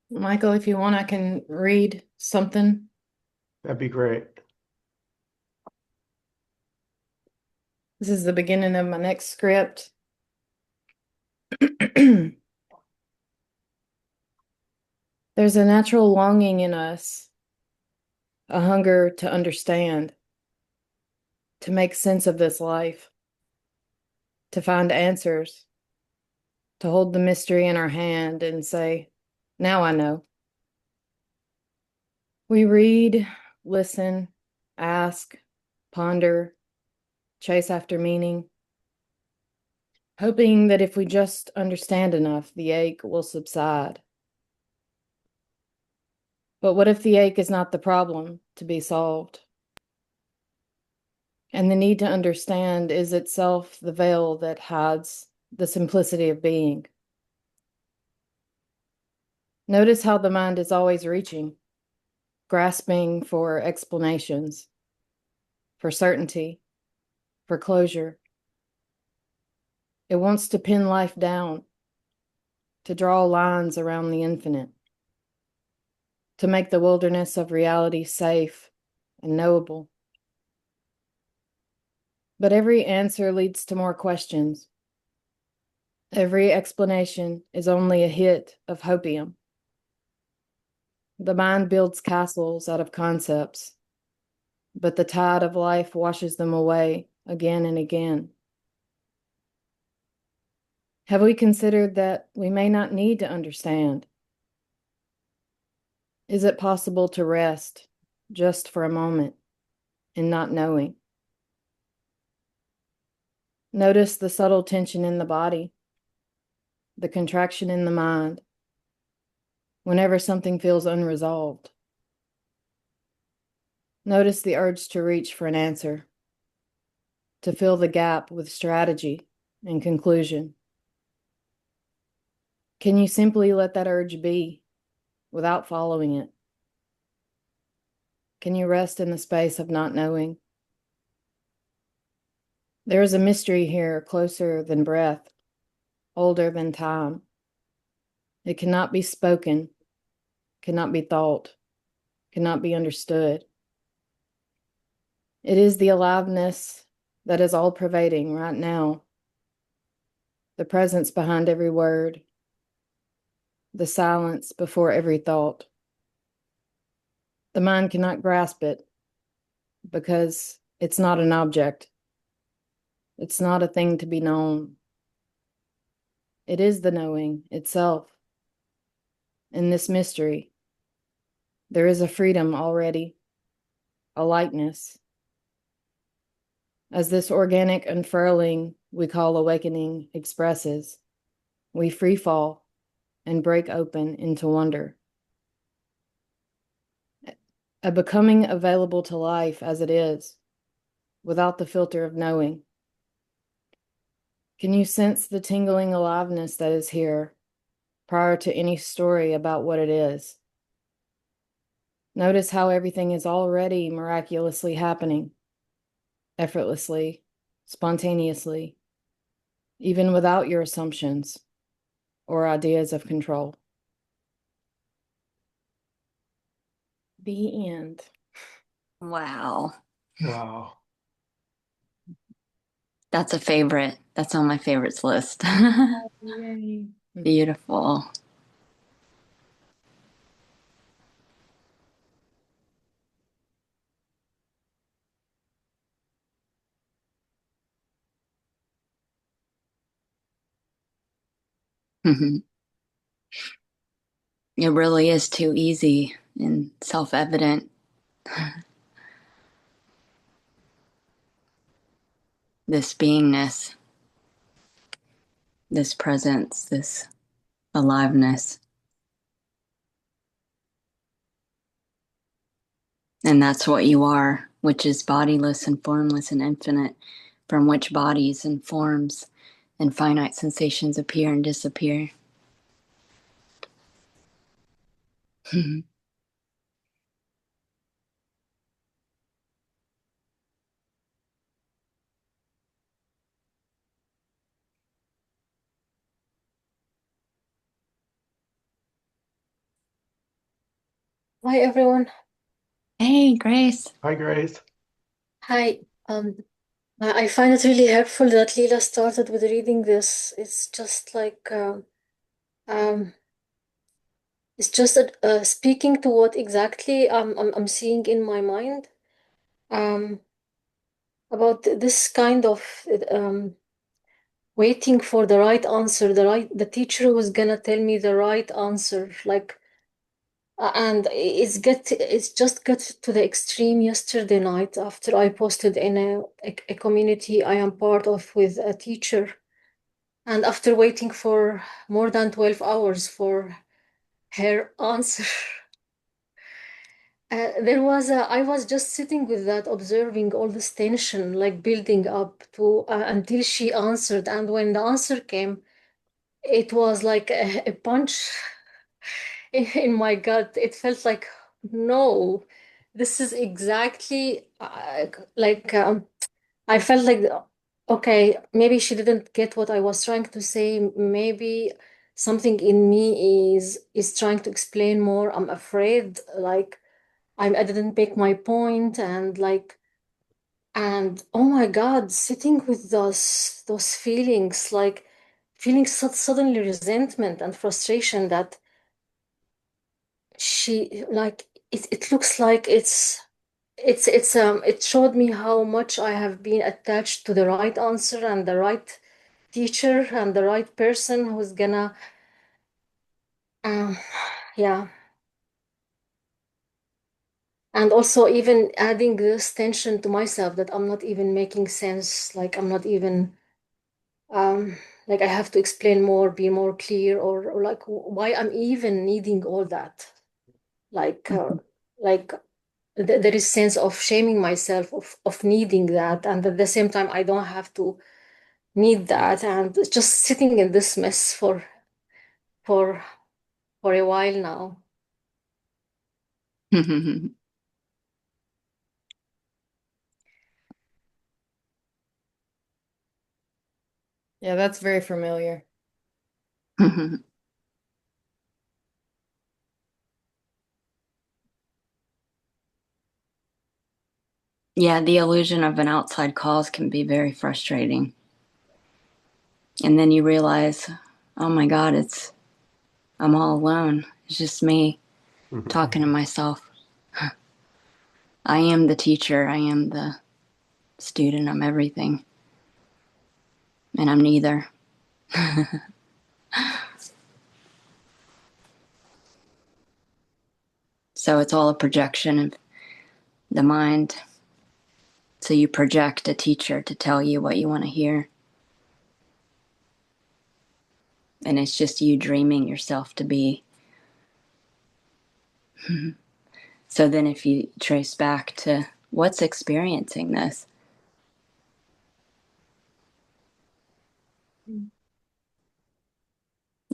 Michael, if you want, I can read something. That'd be great. This is the beginning of my next script. There's a natural longing in us, a hunger to understand, to make sense of this life, to find answers, to hold the mystery in our hand and say, now I know. We read, listen, ask, ponder, chase after meaning, hoping that if we just understand enough, the ache will subside. But what if the ache is not the problem to be solved? And the need to understand is itself the veil that hides the simplicity of being. Notice how the mind is always reaching, grasping for explanations, for certainty, for closure. It wants to pin life down, to draw lines around the infinite, to make the wilderness of reality safe and knowable. But every answer leads to more questions. Every explanation is only a hit of hopium. The mind builds castles out of concepts, but the tide of life washes them away again and again. Have we considered that we may not need to understand? Is it possible to rest just for a moment in not knowing? Notice the subtle tension in the body, the contraction in the mind, whenever something feels unresolved. Notice the urge to reach for an answer, to fill the gap with strategy and conclusion. Can you simply let that urge be without following it? Can you rest in the space of not knowing? There is a mystery here closer than breath, older than time. It cannot be spoken, cannot be thought, cannot be understood. It is the aliveness that is all pervading right now, the presence behind every word, the silence before every thought. The mind cannot grasp it because it's not an object. It's not a thing to be known. It is the knowing itself. In this mystery, there is a freedom already, a lightness. As this organic unfurling we call awakening expresses, we free fall and break open into wonder. A becoming available to life as it is, without the filter of knowing. Can you sense the tingling aliveness that is here prior to any story about what it is? Notice how everything is already miraculously happening, effortlessly, spontaneously, even without your assumptions or ideas of control. The end. Wow. Wow. That's a favorite. That's on my favorites list. Yay. Beautiful. Mhm. It really is too easy and self-evident. This beingness, this presence, this aliveness. And that's what you are, which is bodiless and formless and infinite, from which bodies and forms and finite sensations appear and disappear. Hi everyone. Hey, Grace. Hi, Grace. Hi. I find it really helpful that Leela started with reading this. Um, it's just speaking to what exactly I'm seeing in my mind. Um, about this kind of um waiting for the right answer, the teacher was gonna tell me the right answer, like. And it's just got to the extreme yesterday night after I posted in a community I am part of with a teacher. And after waiting for more than 12 hours for her answer, I was just sitting with that, observing all this tension like building up to until she answered. And when the answer came, it was like a punch in my gut. It felt like, no, this is exactly I felt like, okay, maybe she didn't get what I was trying to say. Maybe something in me is trying to explain more. I'm afraid, like I didn't make my point, and oh my God, sitting with those feelings, like feeling suddenly resentment and frustration that she like it looks like it showed me how much I have been attached to the right answer and the right teacher and the right person who's gonna um yeah. And also even adding this tension to myself that I'm not even making sense, like I'm not even like I have to explain more, be more clear, or like why I'm even needing all that, like like there is sense of shaming myself of needing that, and at the same time I don't have to need that, and just sitting in this mess for for a while now. Yeah, that's very familiar. Yeah, the illusion of an outside cause can be very frustrating. And then you realize, oh my God, I'm all alone. It's just me talking to myself. I am the teacher. I am the student. I'm everything. And I'm neither. So it's all a projection of the mind. So you project a teacher to tell you what you want to hear. And it's just you dreaming yourself to be. So then if you trace back to what's experiencing this,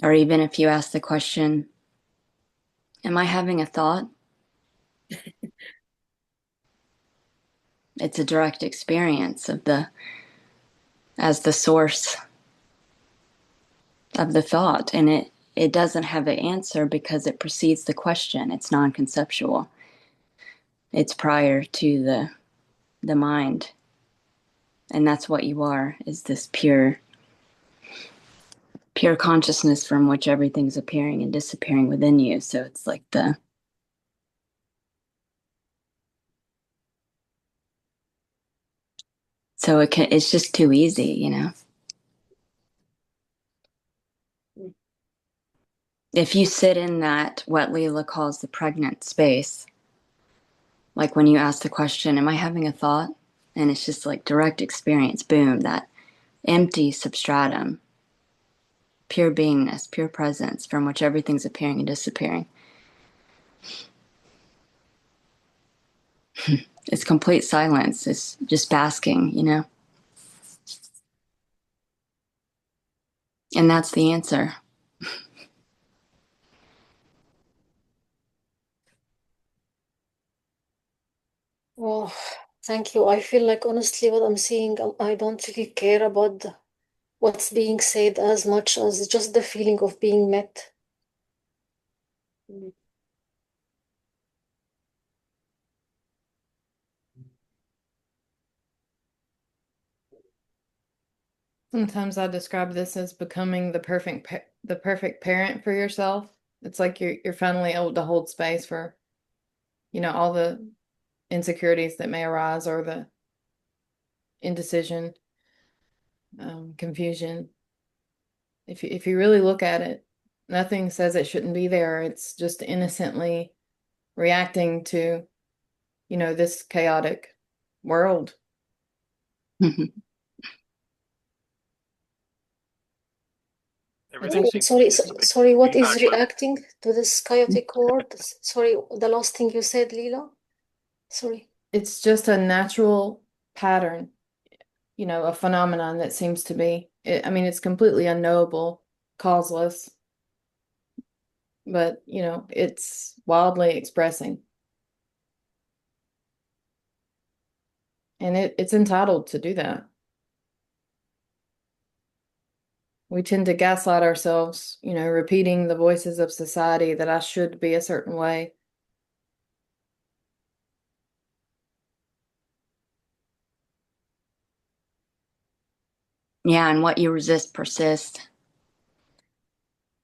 or even if you ask the question, am I having a thought? It's a direct experience of as the source of the thought. And it doesn't have an answer because it precedes the question. It's non-conceptual. It's prior to the mind. And that's what you are, is this pure consciousness from which everything's appearing and disappearing within you. So it's like it's just too easy, you know. If you sit in that, what Leela calls the pregnant space, like when you ask the question, am I having a thought? And it's just like direct experience, boom, that empty substratum, pure beingness, pure presence from which everything's appearing and disappearing. It's complete silence. It's just basking, you know? And that's the answer. Oh, thank you. I feel like honestly what I'm seeing, I don't really care about what's being said as much as just the feeling of being met. Sometimes I describe this as becoming the perfect parent for yourself. It's like you're finally able to hold space for, all the insecurities that may arise or the indecision, confusion. If you really look at it, nothing says it shouldn't be there. It's just innocently reacting to, this chaotic world. It's Everything actually seems to just like Sorry, what is feedback loop. reacting to this chaotic world? Sorry, the last thing you said, Leela? Sorry. it's just a natural pattern, a phenomenon that seems to be. I mean, it's completely unknowable, causeless, but it's wildly expressing, and it's entitled to do that. We tend to gaslight ourselves, repeating the voices of society that I should be a certain way. Yeah, and what you resist persists.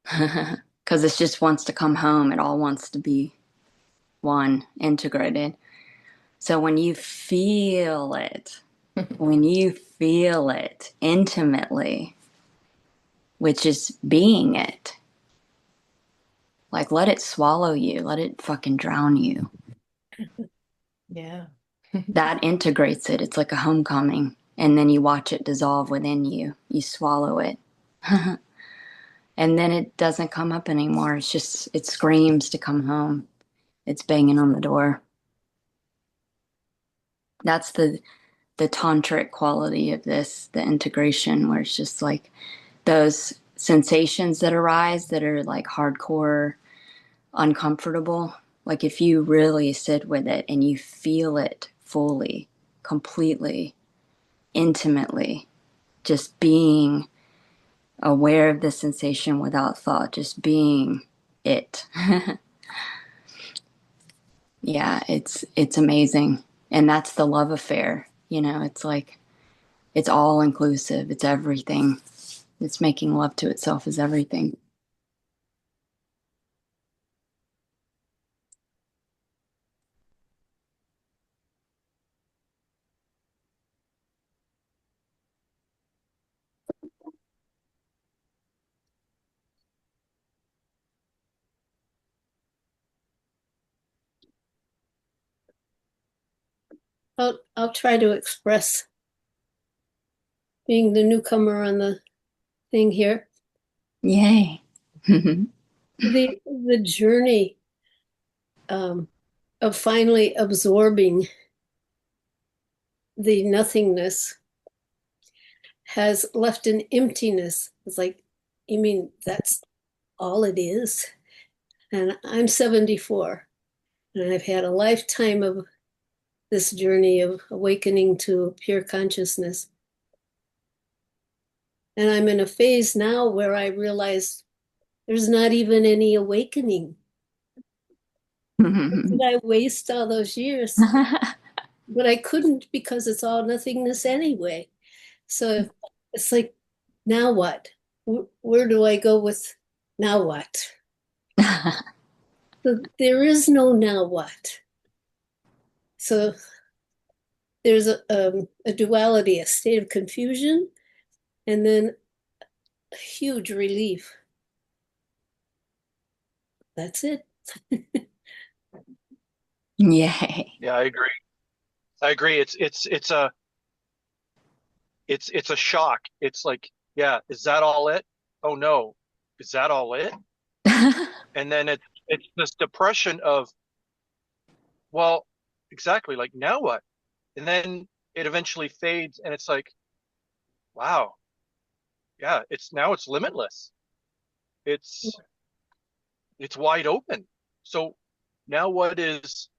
Because it just wants to come home. It all wants to be one, integrated. So when you feel it intimately, which is being it, like let it swallow you, let it fucking drown you. Yeah. That integrates it. It's like a homecoming. And then you watch it dissolve within you. You swallow it. And then it doesn't come up anymore. It screams to come home. It's banging on the door. That's the tantric quality of this, the integration, where it's just like those sensations that arise that are like hardcore, uncomfortable. Like if you really sit with it and you feel it fully, completely, intimately, just being aware of the sensation without thought, just being it. Yeah, it's amazing. And that's the love affair. It's like it's all inclusive. It's everything. It's making love to itself is everything. I'll try to express being the newcomer on the thing here. Yay. The journey of finally absorbing the nothingness has left an emptiness. It's like, you mean that's all it is? And I'm 74, and I've had a lifetime of this journey of awakening to pure consciousness. And I'm in a phase now where I realize there's not even any awakening. Did I waste all those years? But I couldn't because it's all nothingness anyway. So it's like, now what? Where do I go with now what? So there is no now what. So there's a duality, a state of confusion, and then a huge relief. That's it. Yay. Yeah, I agree. I agree. It's a shock. It's like, yeah, is that all it? Oh no, is that all it? And then it's this depression of, well, exactly, like now what? And then it eventually fades, and it's like, wow, yeah, it's limitless. It's it's wide open. So now what is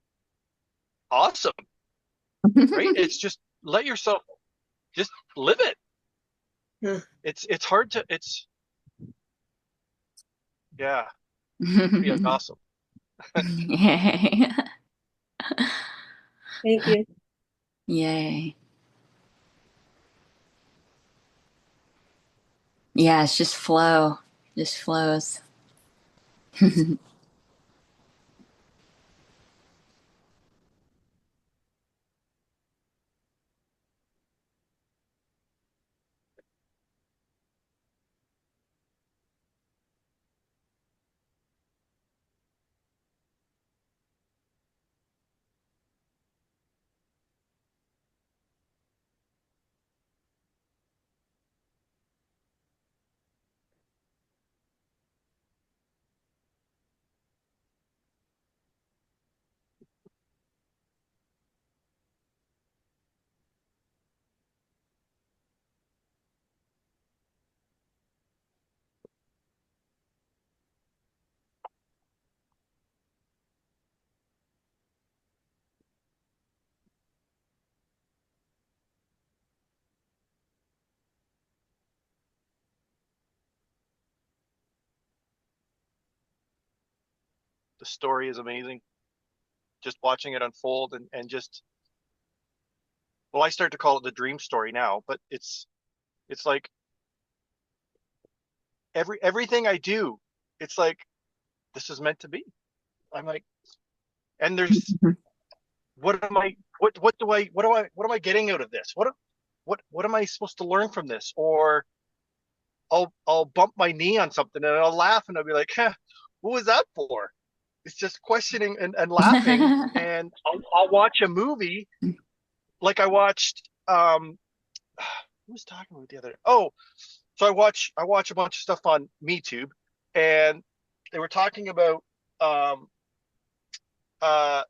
awesome, right? It's just let yourself just live it. Huh. It's hard to yeah, it's gonna be awesome. Yay. Thank you. Yay. Yeah, it's just flow. Just flows. The story is amazing. Just watching it unfold and just, well, I start to call it the dream story now, but it's like everything I do, it's like this is meant to be. I'm like, and there's what am I what am I getting out of this? What am I supposed to learn from this? Or I'll bump my knee on something and I'll laugh and I'll be like, huh, what was that for? It's just questioning and laughing. And I'll watch a movie like I watched who was talking about the other, oh, so I watch a bunch of stuff on MeTube, and they were talking about um uh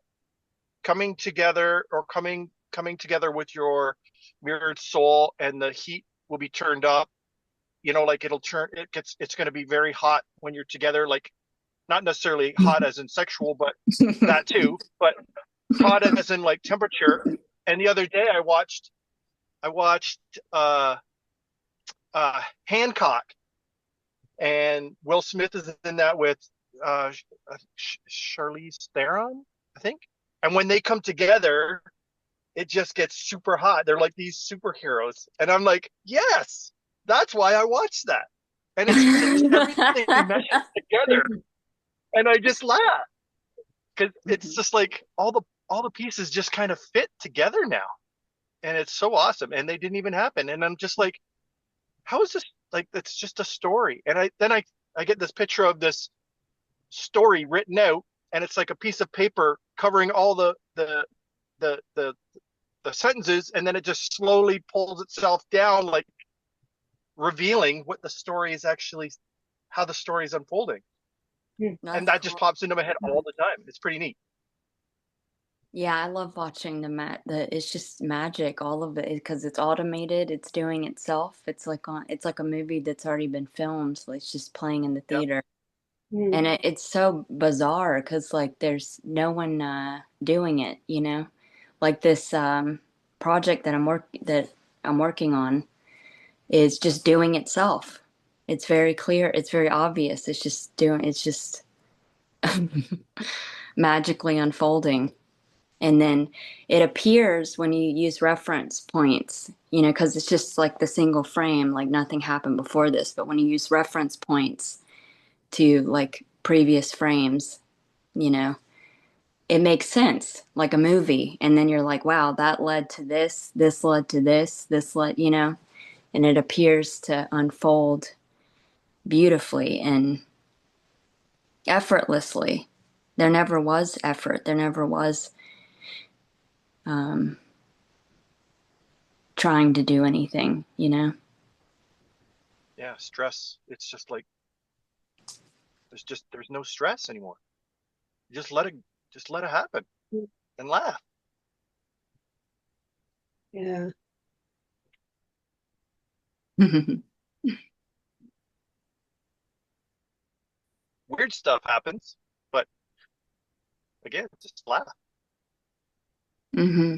coming together, or coming together with your mirrored soul, and the heat will be turned up. Like it's going to be very hot when you're together, like not necessarily hot as in sexual, but that too, but hot as in like temperature. And the other day I watched Hancock, and Will Smith is in that with uh, Charlize Theron, I think. And when they come together, it just gets super hot. They're like these superheroes, and I'm like, yes, that's why I watched that. And it's just everything meshes together, and I just laugh because it's just like all the pieces just kind of fit together now, and it's so awesome. And they didn't even happen, and I'm just like, how is this, like, it's just a story? And I get this picture of this story written out, and it's like a piece of paper covering all the the the sentences, and then it just slowly pulls itself down, like revealing what the story is actually, how the story is unfolding. And That's that just cool. pops into my head all the time. It's pretty neat. Yeah, I love watching it's just magic, all of it, because it's automated, it's doing itself. It's like a movie that's already been filmed, so it's just playing in the Yep. theater. Mm. And it's so bizarre because like there's no one doing it, you know? Like this project that I'm working on is just doing itself. It's very clear, it's very obvious. It's just magically unfolding. And then it appears when you use reference points, you know, because it's just like the single frame, like nothing happened before this. But when you use reference points to like previous frames, you know, it makes sense like a movie. And then you're like, wow, that led to this led to this led, you know, and it appears to unfold beautifully and effortlessly. There never was effort. There never was um, trying to do anything, you know? Yeah, stress. It's just like there's no stress anymore. You just let it happen and laugh. Yeah. Weird stuff happens, but again, just laugh. Hmm.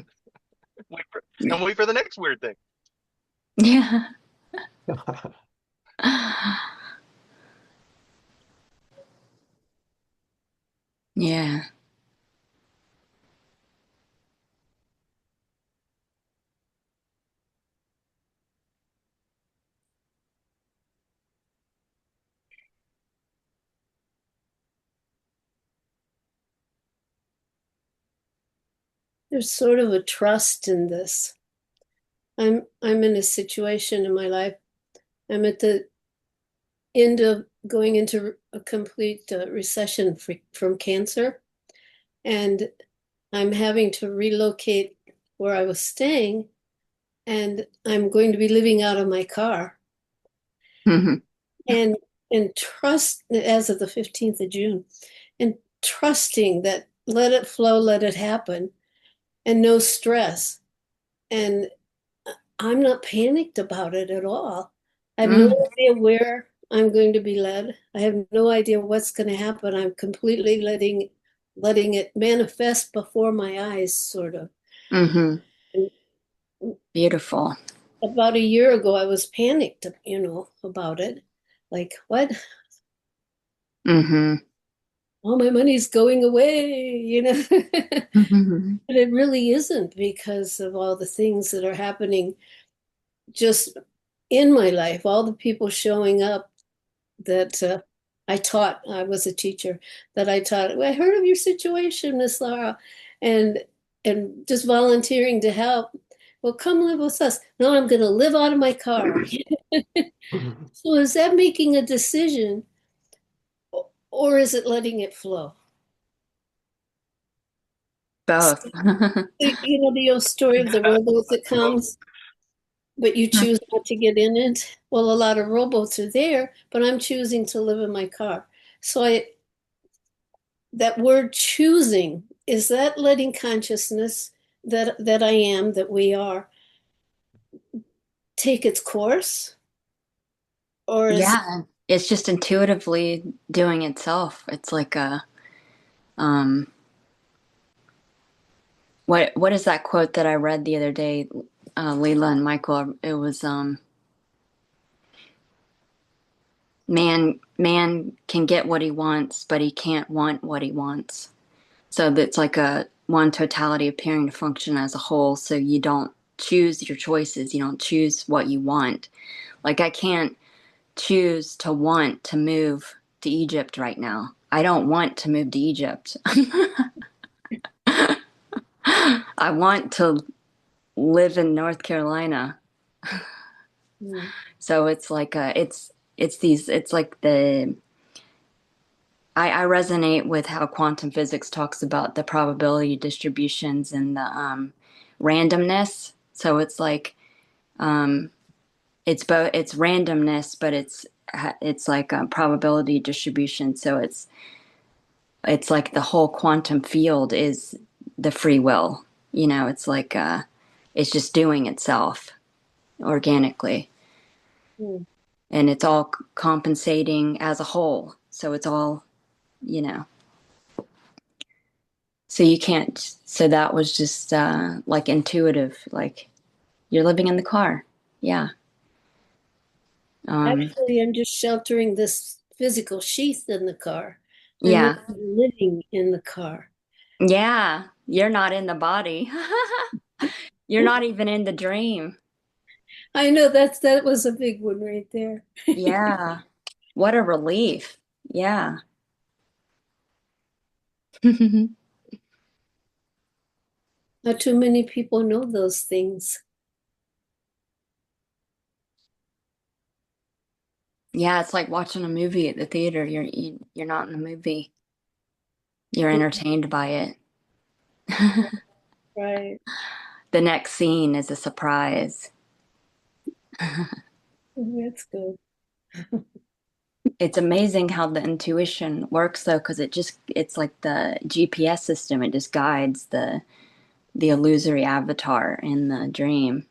Wait for the next weird thing. Yeah. Yeah. there's sort of a trust in this. I'm in a situation in my life. I'm at the end of going into a complete recession from cancer, and I'm having to relocate where I was staying, and I'm going to be living out of my car. Mhm. And trust as of the 15th of June, and trusting that let it flow, let it happen, and no stress. And I'm not panicked about it at all. I have no Mm. idea where I'm going to be led. I have no idea what's going to happen. I'm completely letting it manifest before my eyes, sort of. Mhm. And Beautiful. about a year ago, I was panicked, about it. Like, what? Mhm. All my money's going away. Mhm. But it really isn't, because of all the things that are happening just in my life, all the people showing up that I taught. I was a teacher that I taught. Well, I heard of your situation, Miss Laura, and just volunteering to help. Well, come live with us. No, I'm going to live out of my car. So is that making a decision, or is it letting it flow? Both. The old story of the rowboat that comes, but you choose not to get in it. Well, a lot of rowboats are there, but I'm choosing to live in my car. So that word choosing, is that letting consciousness that I am, that we are, take its course? Or is Yeah, it's just intuitively doing itself. It's like a um what is that quote that I read the other day? Leela and Michael. It was man can get what he wants, but he can't want what he wants. So that's like a one totality appearing to function as a whole. So you don't choose your choices. You don't choose what you want. Like I can't choose to want to move to Egypt right now. I don't want to move to Egypt. I want to live in North Carolina. mm, So it's like it's these it's like the I resonate with how quantum physics talks about the probability distributions and the randomness. So it's like it's both it's randomness, but it's like a probability distribution. So it's like the whole quantum field is the free will. It's like it's just doing itself organically, mm. and it's all compensating as a whole. So it's all you know. So you can't. So that was just like intuitive. Like you're living in the car. Yeah. Um, Actually, I'm just sheltering this physical sheath in the car. I'm not yeah. living in the car. Yeah. You're not in the body. You're not even in the dream. I know that was a big one right there. Yeah. What a relief. Yeah. Not too many people know those things. Yeah, it's like watching a movie at the theater. You're not in the movie. You're entertained by it. Right. The next scene is a surprise. That's good. It's amazing how the intuition works though, because it's like the GPS system. It just guides the illusory avatar in the dream.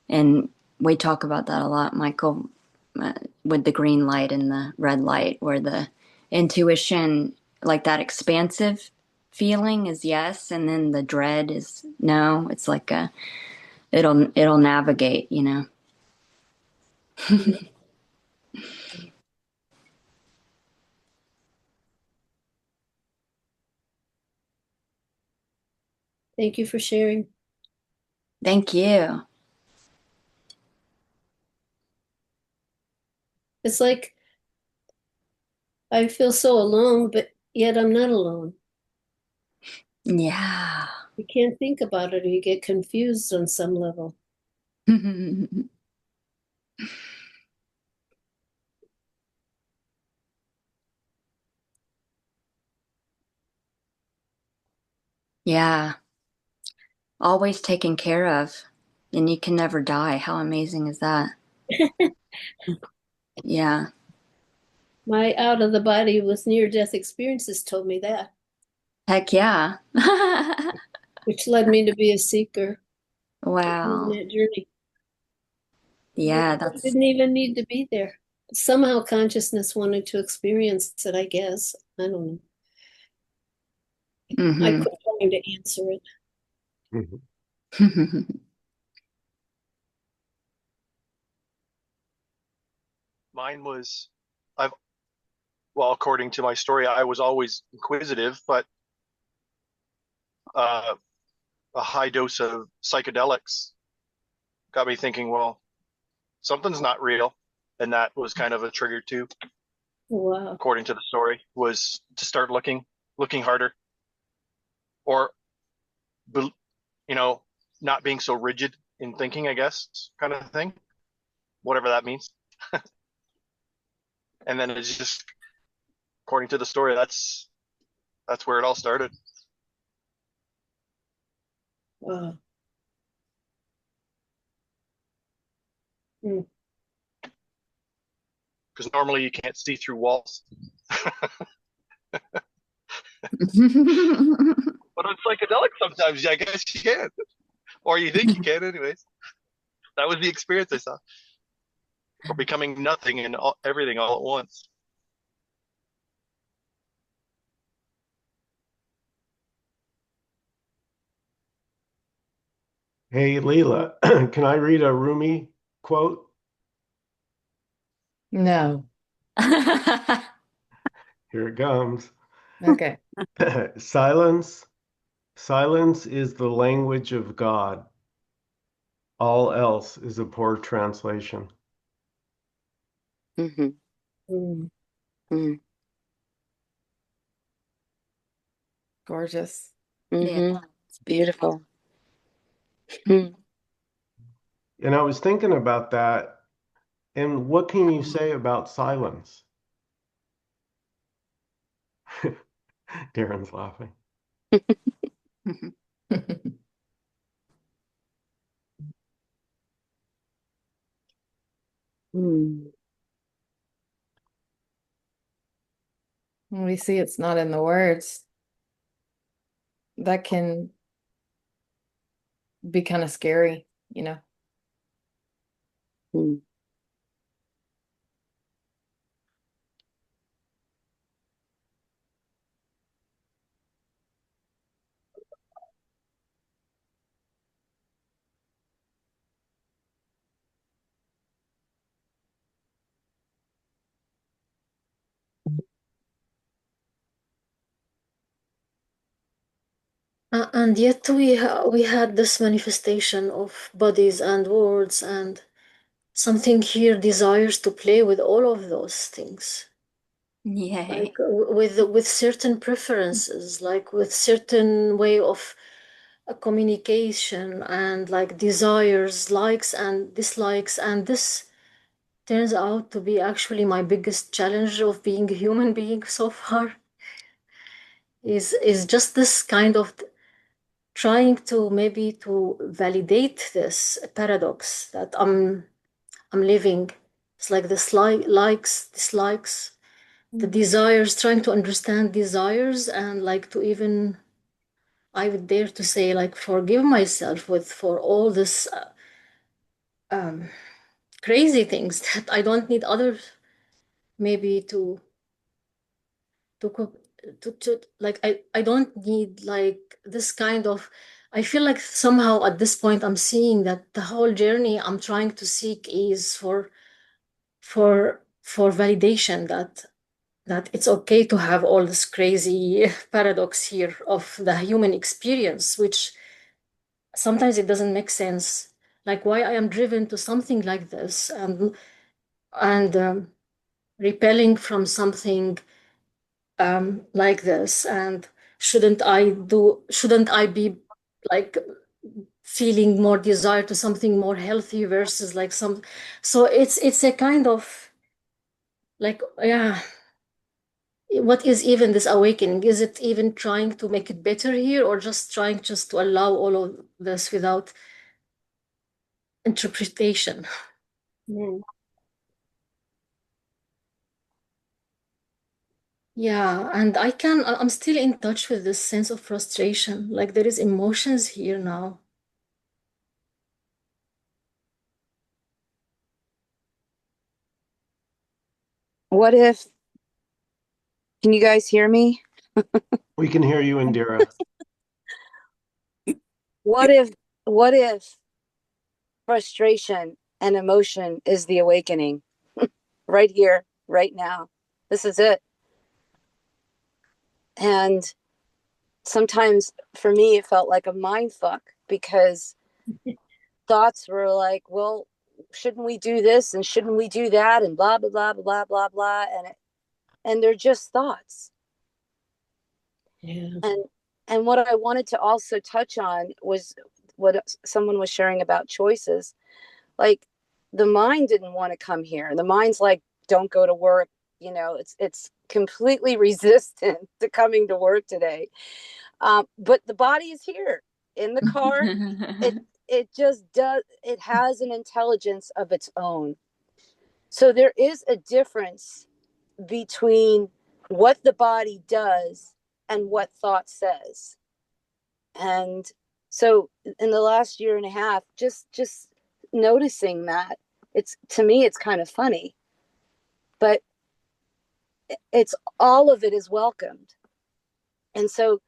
And we talk about that a lot, Michael, with the green light and the red light, where the intuition, like that expansive feeling is yes, and then the dread is no. It's like it'll navigate. Thank you for sharing. Thank you. It's like I feel so alone, but yet I'm not alone. Yeah. You can't think about it or you get confused on some level. Yeah, always taken care of, and you can never die. How amazing is that? Yeah. My out of the body with near death experiences told me that, Heck yeah. which led me to be a seeker in Wow. that journey. Yeah, I that's didn't even need to be there. Somehow consciousness wanted to experience it, I guess. I don't know. I hmm quit trying to answer it. Mine was, I've, well, according to my story, I was always inquisitive, but uh, a high dose of psychedelics got me thinking, well, something's not real. And that was kind of a trigger too, Wow. according to the story, was to start looking harder, or, you know, not being so rigid in thinking, I guess, kind of thing, whatever that means. And then it's just, according to the story, that's where it all started. Wow. Hmm. Because normally you can't see through walls, but on psychedelics sometimes I guess you can, or you think you can, anyways. That was the experience I saw, or becoming nothing and everything all at once. Hey, Leela, can I read a Rumi quote? No. Here it comes. Okay. Silence, silence is the language of God. All else is a poor translation. hmm Hmm. hmm Gorgeous. Yeah, it's beautiful. Mm. And I was thinking about that. And what can you say about silence? Darren's laughing. Mm. We see it's not in the words. That can be kind of scary, you know. Mm. And yet we had this manifestation of bodies and words, and something here desires to play with all of those things, like Yay. with certain preferences, like with certain way of communication, and like desires, likes and dislikes. And this turns out to be actually my biggest challenge of being a human being so far, is just this kind of trying to maybe to validate this paradox that I'm living. It's like this likes, dislikes, the desires, trying to understand desires, and like to even, I would dare to say, like forgive myself with for all this um, crazy things that I don't need others maybe to co- to like I don't need like this kind of. I feel like somehow at this point I'm seeing that the whole journey I'm trying to seek is for validation, that it's okay to have all this crazy paradox here of the human experience, which sometimes it doesn't make sense, like why I am driven to something like this, and repelling from something like this, and shouldn't I be like feeling more desire to something more healthy versus like some, so it's a kind of like, yeah, what is even this awakening? Is it even trying to make it better here, or just trying just to allow all of this without interpretation? Mm. Yeah, and I'm still in touch with this sense of frustration. Like there is emotions here now. What if, can you guys hear me? We can hear you, Indira. What if frustration and emotion is the awakening right here, right now? This is it. And sometimes for me, it felt like a mind fuck because thoughts were like, well, shouldn't we do this and shouldn't we do that and blah, blah, blah, blah, blah, blah. And they're just thoughts. Yeah. And what I wanted to also touch on was what someone was sharing about choices. Like the mind didn't want to come here. The mind's like, don't go to work. You know, it's completely resistant to coming to work today. But the body is here in the car. It just does. It has an intelligence of its own. So there is a difference between what the body does and what thought says. And so in the last year and a half, just noticing that, it's, to me it's kind of funny, but it's, all of it is welcomed. And so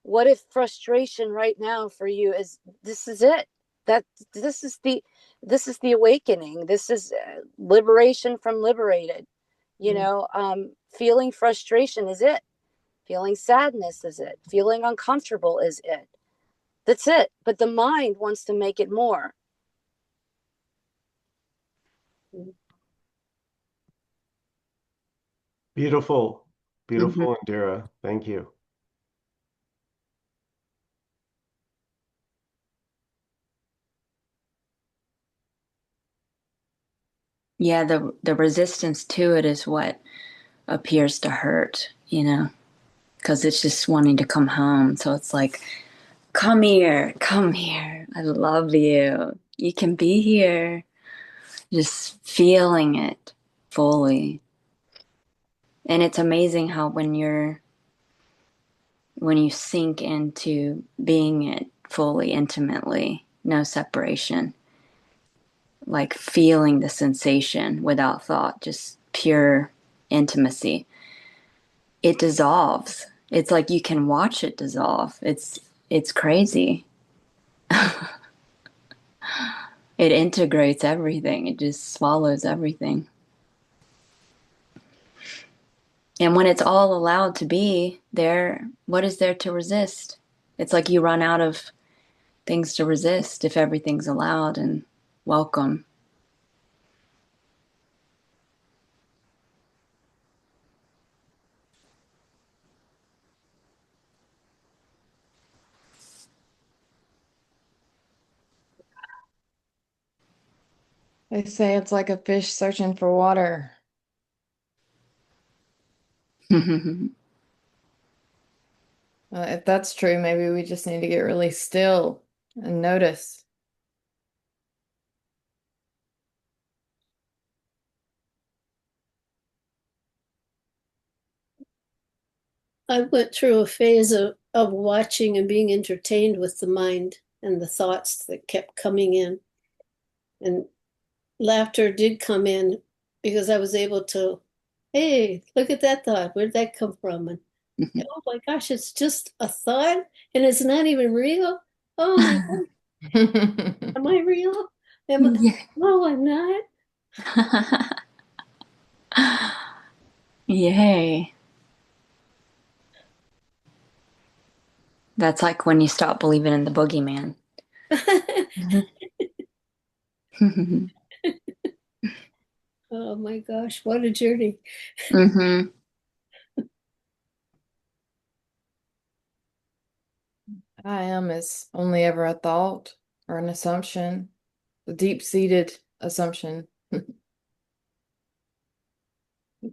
what if frustration right now for you is, this is it, that this is the awakening, this is liberation from liberated, you know. Feeling frustration is it, feeling sadness is it, feeling uncomfortable is it. That's it. But the mind wants to make it more. Beautiful, Mm-hmm. beautiful, Indira. Thank you. Yeah, the resistance to it is what appears to hurt, you know, because it's just wanting to come home. So it's like, come here, come here. I love you. You can be here. Just feeling it fully. And it's amazing how when you sink into being it fully, intimately, no separation, like feeling the sensation without thought, just pure intimacy, it dissolves. It's like you can watch it dissolve. It's crazy. It integrates everything. It just swallows everything. And when it's all allowed to be there, what is there to resist? It's like you run out of things to resist if everything's allowed and welcome. They say it's like a fish searching for water. If that's true, maybe we just need to get really still and notice. I went through a phase of watching and being entertained with the mind and the thoughts that kept coming in. And laughter did come in because I was able to, hey, look at that thought. Where'd that come from? And oh my gosh, it's just a thought and it's not even real. Oh my God, am I real? Am I? Yeah. No, I'm not. Yay. That's like when you stop believing in the boogeyman. Oh my gosh, what a journey. Mm-hmm. I am is only ever a thought or an assumption, a deep-seated assumption.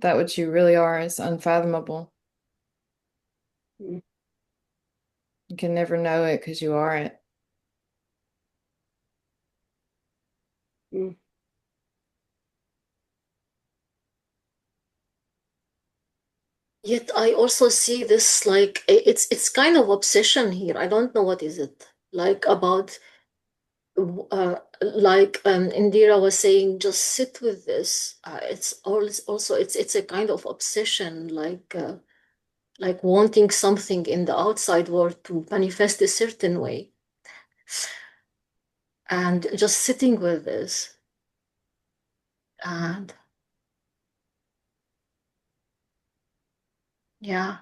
That what you really are is unfathomable. Mm. You can never know it because you are it. Mm. Yet I also see this like it's kind of obsession here. I don't know what is it like about Indira was saying, just sit with this. It's also it's a kind of obsession, like wanting something in the outside world to manifest a certain way, and just sitting with this. And yeah,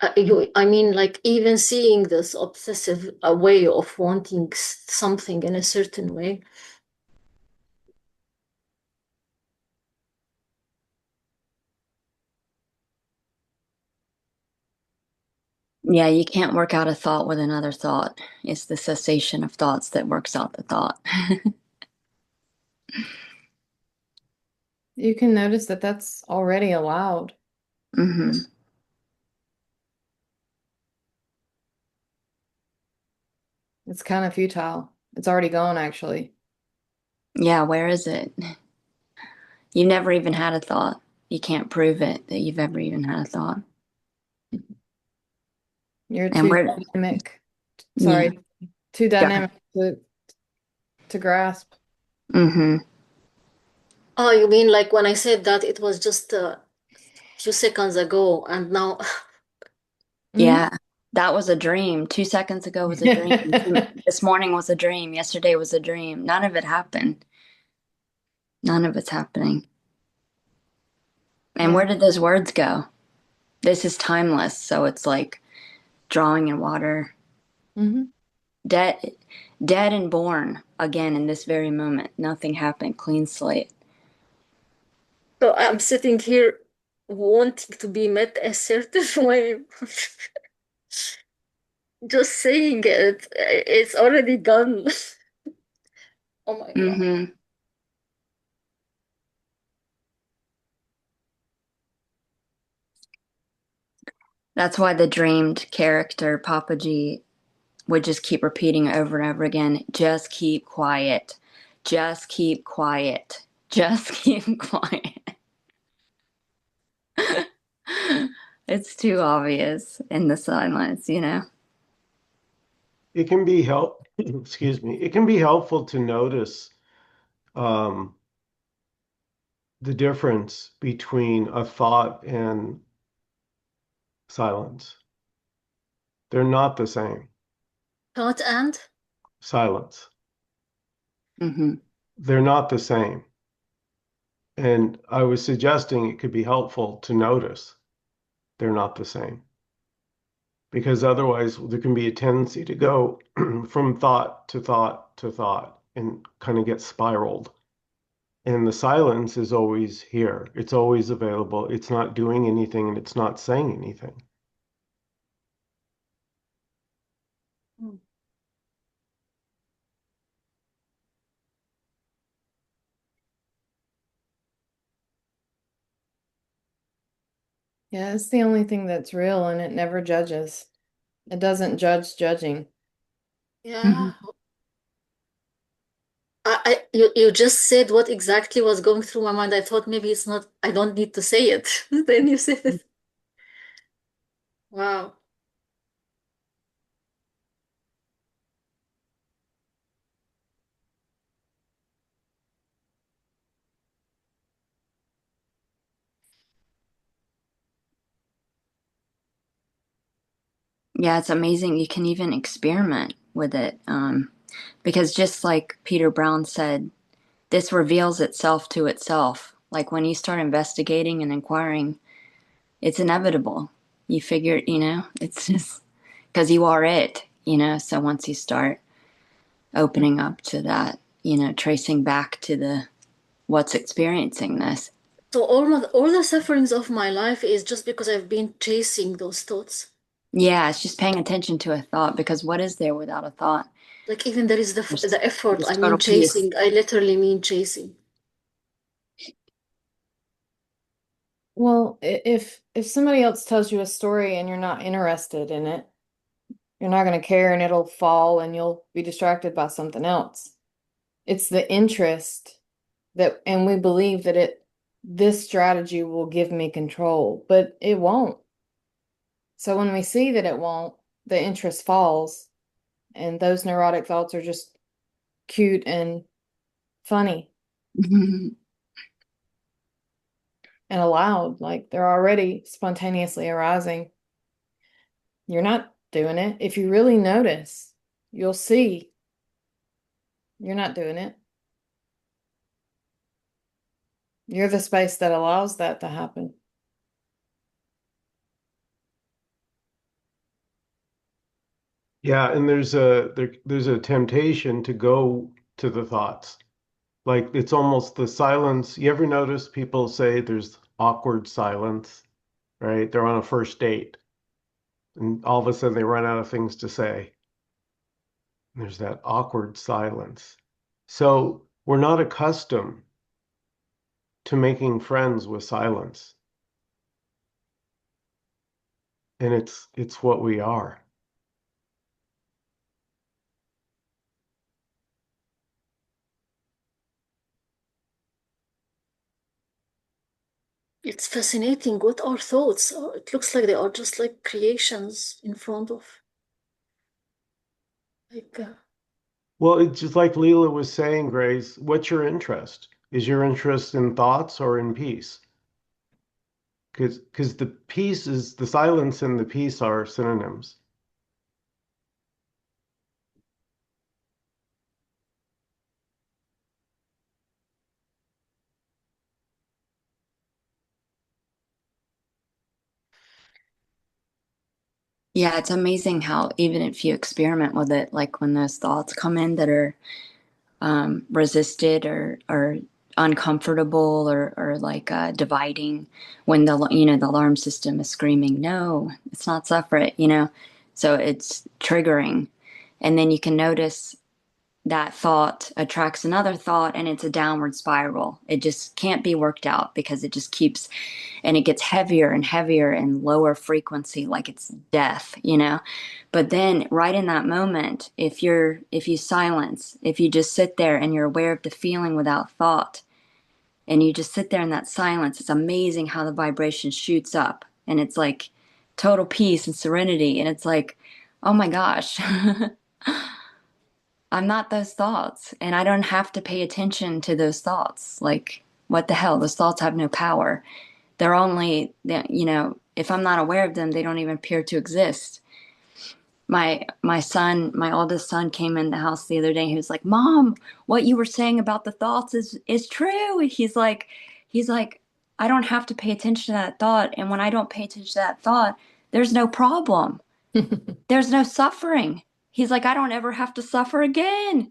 I mean, like even seeing this obsessive way of wanting something in a certain way. Yeah, you can't work out a thought with another thought. It's the cessation of thoughts that works out the thought. You can notice that that's already allowed. Hmm. It's kind of futile. It's already gone, actually. Yeah, where is it? You never even had a thought. You can't prove it that you've ever even had a thought. You're And too where, dynamic. yeah. Sorry, too dynamic to grasp. Mm-hmm. Oh, you mean like when I said that it was just a few seconds ago, and now Yeah, that was a dream. 2 seconds ago was a dream. Mm-hmm. This morning was a dream. Yesterday was a dream. None of it happened. None of it's happening. And Yeah. where did those words go? This is timeless. So it's like drawing in water. Mm-hmm. Dead, dead and born again in this very moment. Nothing happened. Clean slate. so I'm sitting here wanting to be met a certain way. Just saying it, it's already gone. Oh my God. Mm-hmm. That's why the dreamed character, Papa G, would just keep repeating over and over again, just keep quiet. Just keep quiet. Just keep quiet. It's too obvious in the silence, you know? It can be excuse me, it can be helpful to notice um, the difference between a thought and silence. They're not the same. Thought and Silence. Mm-hmm. They're not the same. And I was suggesting it could be helpful to notice they're not the same. Because otherwise, there can be a tendency to go from thought to thought to thought and kind of get spiraled. And the silence is always here. It's always available. It's not doing anything and it's not saying anything. Yeah, it's the only thing that's real and it never judges. It doesn't judge judging. Mm-hmm. yeah. You just said what exactly was going through my mind. I thought maybe it's not, I don't need to say it. Then you said it. Wow. Yeah, it's amazing. You can even experiment with it. Because just like Peter Brown said, this reveals itself to itself. Like when you start investigating and inquiring, it's inevitable. You figure, it's just because you are it, So once you start opening up to that, tracing back to the what's experiencing this. So all the sufferings of my life is just because I've been chasing those thoughts. Yeah, it's just paying attention to a thought, because what is there without a thought? Like even there is There's, the effort. there's I mean, total peace. chasing. I literally mean chasing. Well, if somebody else tells you a story and you're not interested in it, you're not going to care and it'll fall and you'll be distracted by something else. It's the interest that, and we believe that this strategy will give me control, but it won't. So when we see that it won't, the interest falls, and those neurotic thoughts are just cute and funny and allowed, like they're already spontaneously arising. You're not doing it. If you really notice, you'll see you're not doing it. You're the space that allows that to happen. Yeah, and there's a temptation to go to the thoughts. Like it's almost the silence. You ever notice people say there's awkward silence, right? They're on a first date, and all of a sudden they run out of things to say. And there's that awkward silence. So we're not accustomed to making friends with silence, and it's what we are. It's fascinating. What are thoughts? Oh, it looks like they are just like creations in front of, like, Well, it's just like Leela was saying, Grace, what's your interest? Is your interest in thoughts or in peace? Because the peace is the silence and the peace are synonyms. Yeah, it's amazing how even if you experiment with it, like when those thoughts come in that are resisted or uncomfortable or like dividing, when the alarm system is screaming, no, it's not separate, so it's triggering. And then you can notice that thought attracts another thought, and it's a downward spiral. It just can't be worked out because it just keeps, and it gets heavier and heavier and lower frequency, like it's death. But then right in that moment, if you silence, if you just sit there and you're aware of the feeling without thought, and you just sit there in that silence, it's amazing how the vibration shoots up, and it's like total peace and serenity, and it's like, oh my gosh. I'm not those thoughts, and I don't have to pay attention to those thoughts. Like, what the hell? Those thoughts have no power. They're only, if I'm not aware of them, they don't even appear to exist. My oldest son came in the house the other day. He was like, "Mom, what you were saying about the thoughts is true." He's like, I don't have to pay attention to that thought, and when I don't pay attention to that thought, there's no problem. There's no suffering. He's like, I don't ever have to suffer again.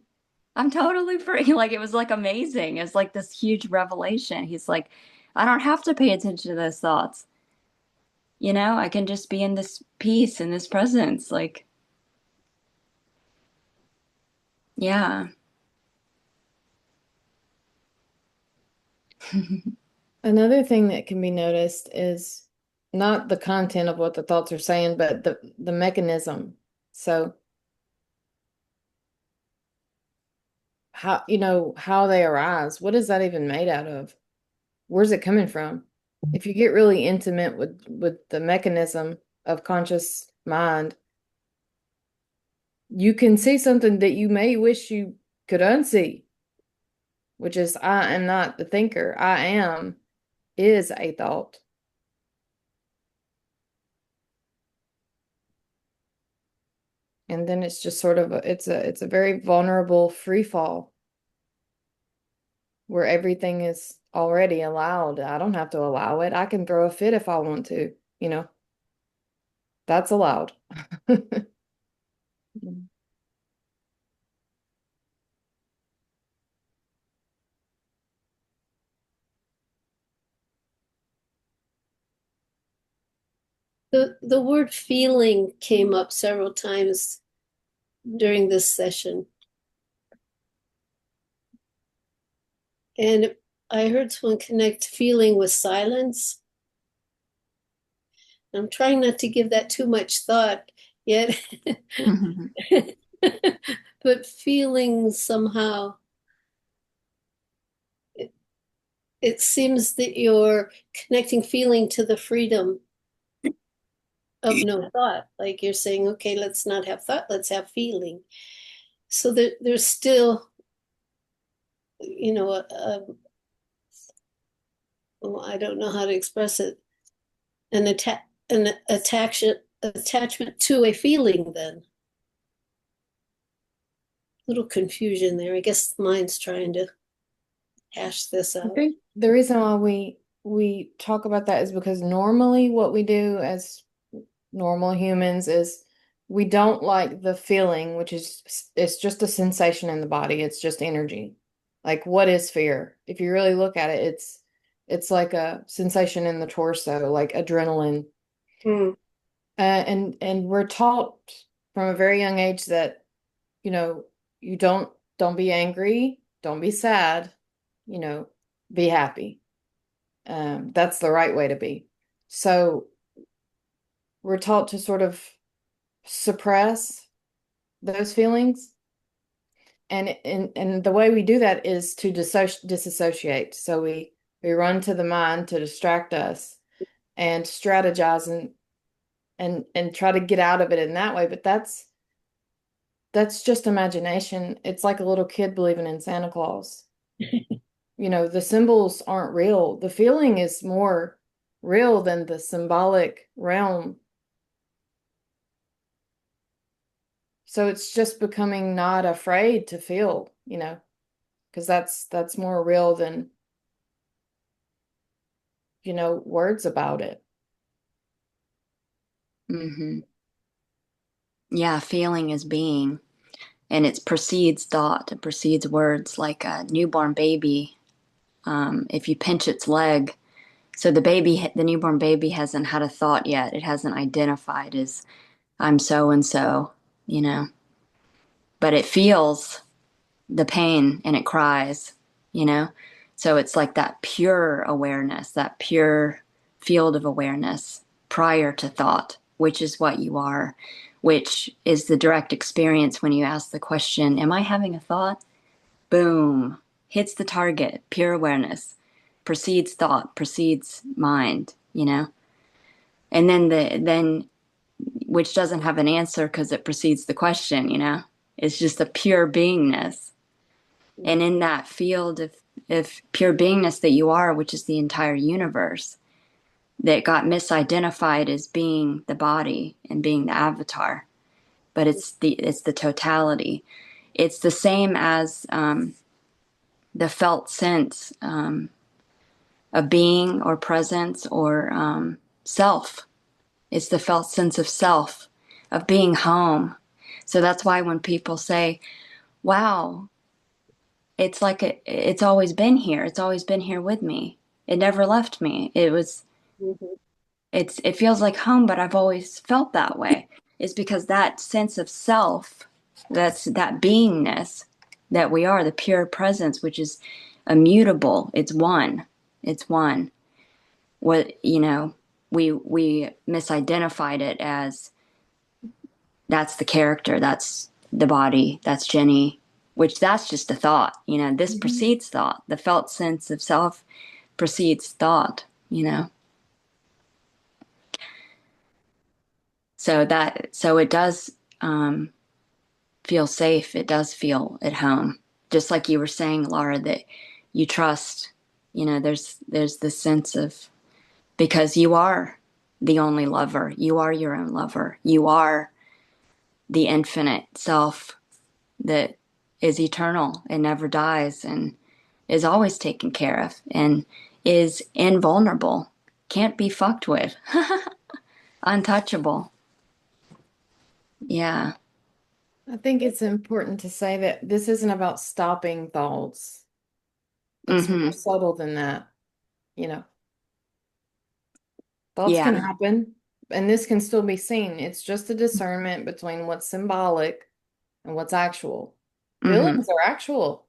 I'm totally free. Like, it was like amazing. It's like this huge revelation. He's like, I don't have to pay attention to those thoughts. I can just be in this peace, in this presence. Like, yeah. Another thing that can be noticed is not the content of what the thoughts are saying, but the mechanism. So how they arise. What is that even made out of? Where's it coming from? If you get really intimate with the mechanism of conscious mind, you can see something that you may wish you could unsee, which is I am not the thinker. I am is a thought. And then it's just sort of it's a very vulnerable free fall where everything is already allowed. I don't have to allow it. I can throw a fit if I want to, that's allowed. The word feeling came up several times during this session. And I heard someone connect feeling with silence. I'm trying not to give that too much thought yet. But feeling somehow, it seems that you're connecting feeling to the freedom of no thought. Like you're saying, okay, let's not have thought, let's have feeling. So that there's still, you know, I don't know how to express it, an attachment to a feeling then. Little confusion there. I guess the mind's trying to hash this I out. think the reason why we talk about that is because normally what we do as normal humans is we don't like the feeling, which is it's just a sensation in the body. It's just energy. Like what is fear? If you really look at it, it's like a sensation in the torso, like adrenaline. Mm. And we're taught from a very young age that, you don't be angry, don't be sad, be happy. That's the right way to be. So we're taught to sort of suppress those feelings. And the way we do that is to disassociate. So we run to the mind to distract us and strategize and try to get out of it in that way. But that's just imagination. It's like a little kid believing in Santa Claus. The symbols aren't real. The feeling is more real than the symbolic realm. So it's just becoming not afraid to feel, because that's more real than, words about it. Mm-hmm. Yeah, feeling is being, and it precedes thought, it precedes words. Like a newborn baby, if you pinch its leg, so the newborn baby hasn't had a thought yet. It hasn't identified as I'm so and so, but it feels the pain and it cries, you know? So it's like that pure awareness, that pure field of awareness prior to thought, which is what you are, which is the direct experience when you ask the question, am I having a thought? Boom, hits the target, pure awareness, precedes thought, precedes mind, And then which doesn't have an answer because it precedes the question, It's just a pure beingness. And in that field of pure beingness that you are, which is the entire universe, that got misidentified as being the body and being the avatar, but it's the totality. It's the same as the felt sense of being or presence or self. It's the felt sense of self, of being home. So that's why when people say, wow, it's like it's always been here. It's always been here with me. It never left me. It feels like home, but I've always felt that way. It's because that sense of self, that beingness that we are, the pure presence, which is immutable. It's one. It's one. We misidentified it as that's the character, that's the body, that's Jenny, which that's just a thought. This precedes thought. The felt sense of self precedes thought. So it does feel safe. It does feel at home. Just like you were saying, Laura, that you trust. There's this sense of, because you are the only lover. You are your own lover. You are the infinite self that is eternal and never dies and is always taken care of and is invulnerable, can't be fucked with, untouchable. Yeah. I think it's important to say that this isn't about stopping thoughts. It's more subtle than that, Thoughts can Yeah. happen. And this can still be seen. It's just a discernment between what's symbolic and what's actual. Feelings are actual.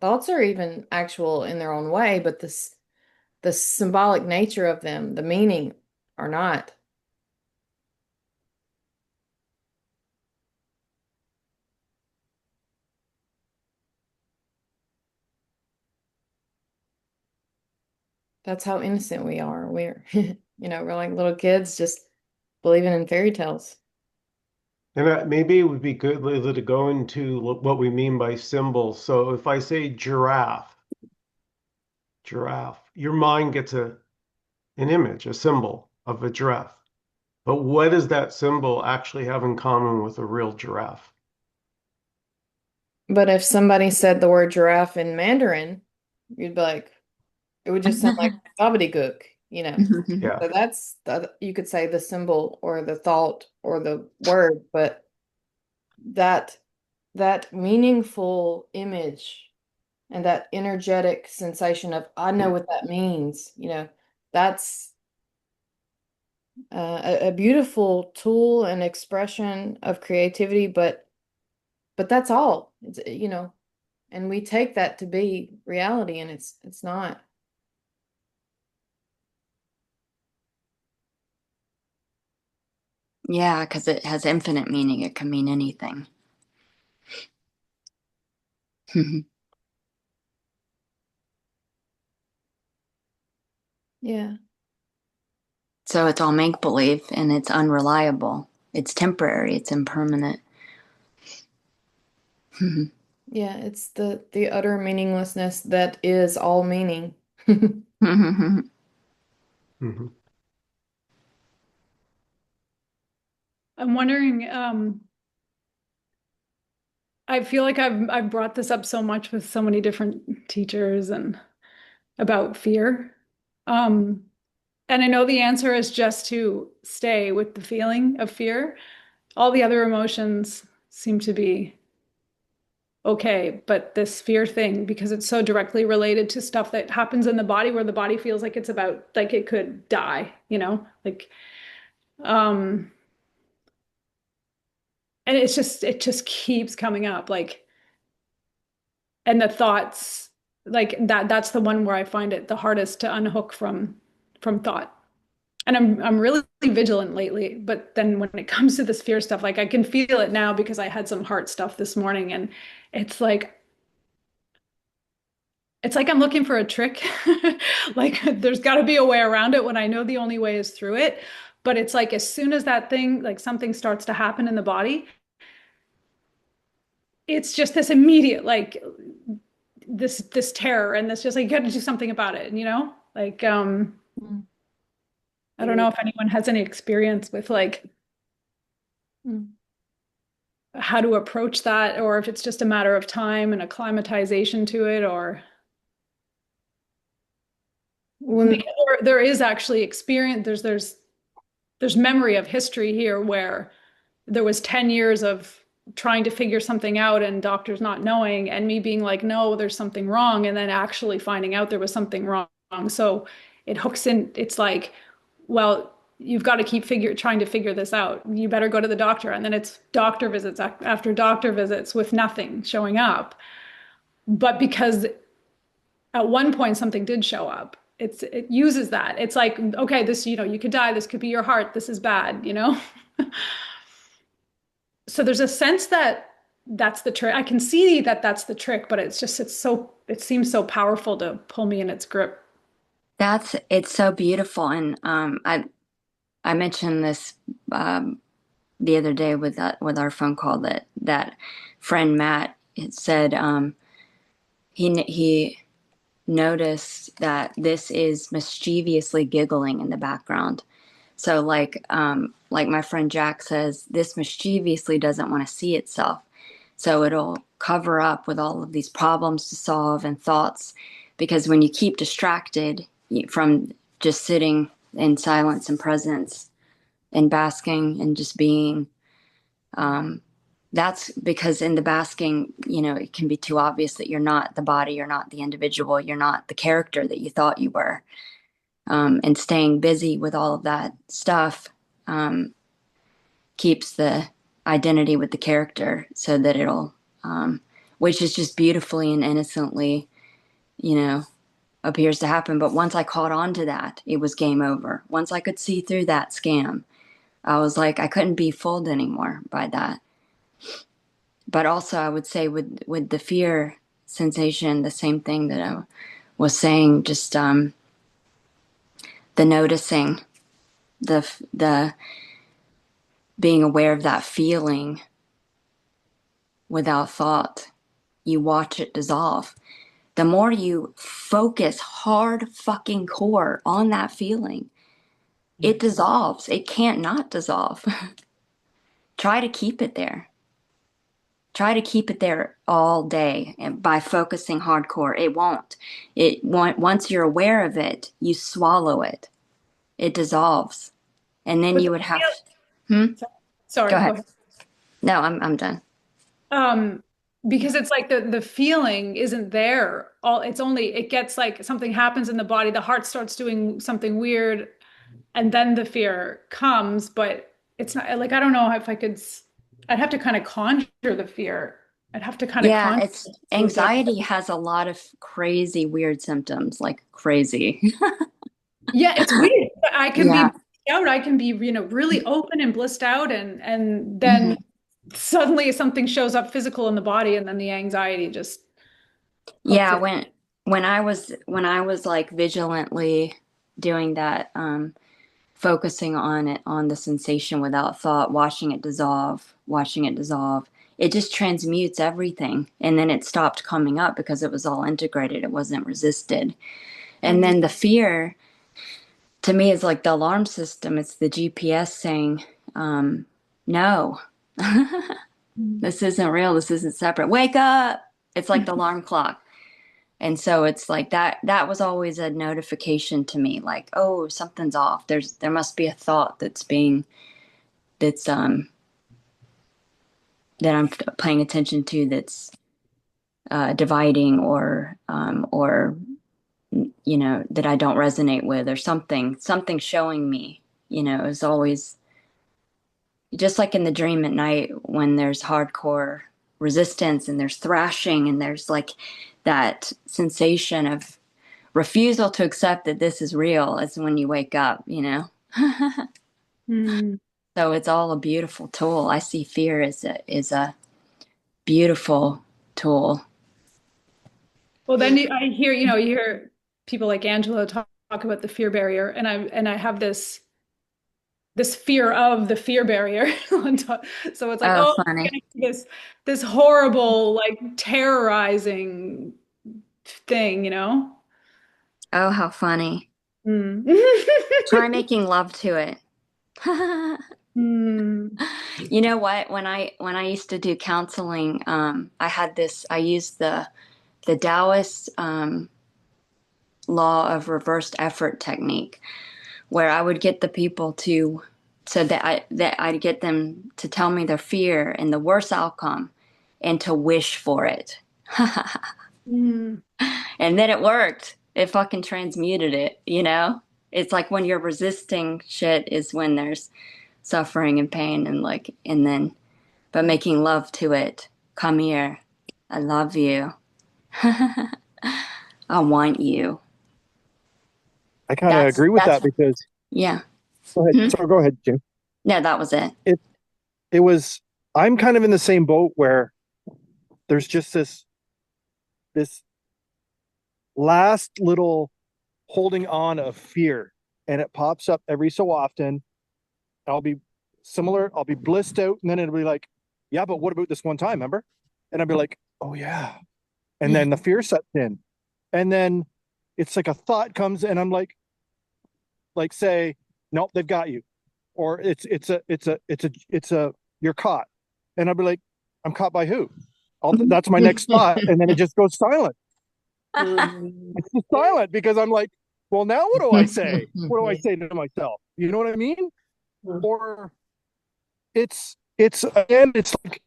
Thoughts are even actual in their own way, but the symbolic nature of them, the meaning, are not. That's how innocent we are. We're, we're like little kids just believing in fairy tales. And maybe it would be good, Leela, to go into what we mean by symbols. So if I say giraffe, your mind gets an image, a symbol of a giraffe. But what does that symbol actually have in common with a real giraffe? But if somebody said the word giraffe in Mandarin, you'd be like, it would just sound like gobbledygook, Yeah. So that's you could say the symbol or the thought or the word, but that that meaningful image and that energetic sensation of I know what that means, that's a beautiful tool and expression of creativity, but that's all. And we take that to be reality, and it's not. Yeah, because it has infinite meaning. It can mean anything. Yeah. So it's all make believe and it's unreliable. It's temporary. It's impermanent. Yeah, it's the utter meaninglessness that is all meaning. Mhm. I'm wondering, I feel like I've brought this up so much with so many different teachers and about fear. Um, and I know the answer is just to stay with the feeling of fear. All the other emotions seem to be okay, but this fear thing, because it's so directly related to stuff that happens in the body where the body feels like it's about, like it could die, like, and it just keeps coming up, like, and the thoughts, like that's the one where I find it the hardest to unhook from thought. And I'm really vigilant lately, but then when it comes to this fear stuff, like I can feel it now because I had some heart stuff this morning, and it's like I'm looking for a trick. Like there's got to be a way around it when I know the only way is through it. But it's like as soon as that thing, like something starts to happen in the body, it's just this immediate, like this terror, and this just like you got to do something about it, like Mm. I don't know if anyone has any experience with like Mm. how to approach that, or if it's just a matter of time and acclimatization to it, or When there is actually experience. There's memory of history here where there was 10 years of trying to figure something out and doctors not knowing and me being like, no, there's something wrong, and then actually finding out there was something wrong. So it hooks in. It's like, well, you've got to keep trying to figure this out. You better go to the doctor. And then it's doctor visits after doctor visits with nothing showing up. But because at one point something did show up, it uses that. It's like, okay, this, you could die. This could be your heart. This is bad. So there's a sense that that's the trick. I can see that that's the trick, but it seems so powerful to pull me in its grip. It's so beautiful. And I mentioned this the other day with our phone call that friend Matt had said he noticed that this is mischievously giggling in the background. So like my friend Jack says, this mischievously doesn't want to see itself. So it'll cover up with all of these problems to solve and thoughts, because when you keep distracted from just sitting in silence and presence and basking and just being, that's because in the basking, it can be too obvious that you're not the body, you're not the individual, you're not the character that you thought you were. And staying busy with all of that stuff keeps the identity with the character so that it'll, which is just beautifully and innocently, appears to happen. But once I caught on to that, it was game over. Once I could see through that scam, I was like, I couldn't be fooled anymore by that. But also, I would say with the fear sensation, the same thing that I was saying, just the noticing, the being aware of that feeling without thought. You watch it dissolve. The more you focus hard fucking core on that feeling, it dissolves. It can't not dissolve. Try to keep it there. Try to keep it there all day and by focusing hardcore. It won't. Once you're aware of it, you swallow it. It dissolves. And then But you would have. Sorry, Go go ahead. ahead. No, I'm done. Because it's like the feeling isn't there. It gets like something happens in the body, the heart starts doing something weird, and then the fear comes, but it's not like, I don't know if I'd have to kind of conjure the fear. I'd have to kind of Yeah, conjure it's anxiety has a lot of crazy weird symptoms, like crazy. Yeah, it's weird. I can Yeah. be out, I can be, really open and blissed out, and then suddenly something shows up physical in the body, and then the anxiety just pokes Yeah, it. when I was like vigilantly doing that, focusing on it, on the sensation without thought, watching it dissolve, it just transmutes everything. And then it stopped coming up because it was all integrated. It wasn't resisted. And then the fear to me is like the alarm system. It's the GPS saying, no, this isn't real. This isn't separate. Wake up. It's like the alarm clock. And so it's like that was always a notification to me, like, oh, something's off. There must be a thought that's that I'm paying attention to, that's dividing or that I don't resonate with, or something showing me, is always just like in the dream at night when there's hardcore resistance and there's thrashing and there's like that sensation of refusal to accept that this is real. Is when you wake up, So it's all a beautiful tool. I see fear as a beautiful tool. Well, then I hear, you hear people like Angela talk about the fear barrier, and I have this fear of the fear barrier. So it's like, Oh, oh, funny. this horrible, like terrorizing thing. Oh, how funny. Mm. Try making love to it. Mm. You know what? When I used to do counseling, I used the Taoist law of reversed effort technique, where I would get the people so that I'd get them to tell me their fear and the worst outcome, and to wish for it. Mm. And then it worked. It fucking transmuted it, It's like when you're resisting shit is when there's suffering and pain, but making love to it. Come here. I love you. I want you. I kind of agree with that because. Yeah. Go ahead. So go ahead, Jim. No, that was it. It was. I'm kind of in the same boat where there's just this last little holding on of fear, and it pops up every so often. I'll be blissed out, and then it'll be like, yeah, but what about this one time, remember? And I'll be like, oh yeah. And then the fear sets in. And then it's like a thought comes, and I'm like say, nope, they've got you. Or you're caught. And I'll be like, I'm caught by who? That's my next thought. And then it just goes silent. It's just silent because I'm like, well, now what do I say? What do I say to myself? You know what I mean? Or it's like,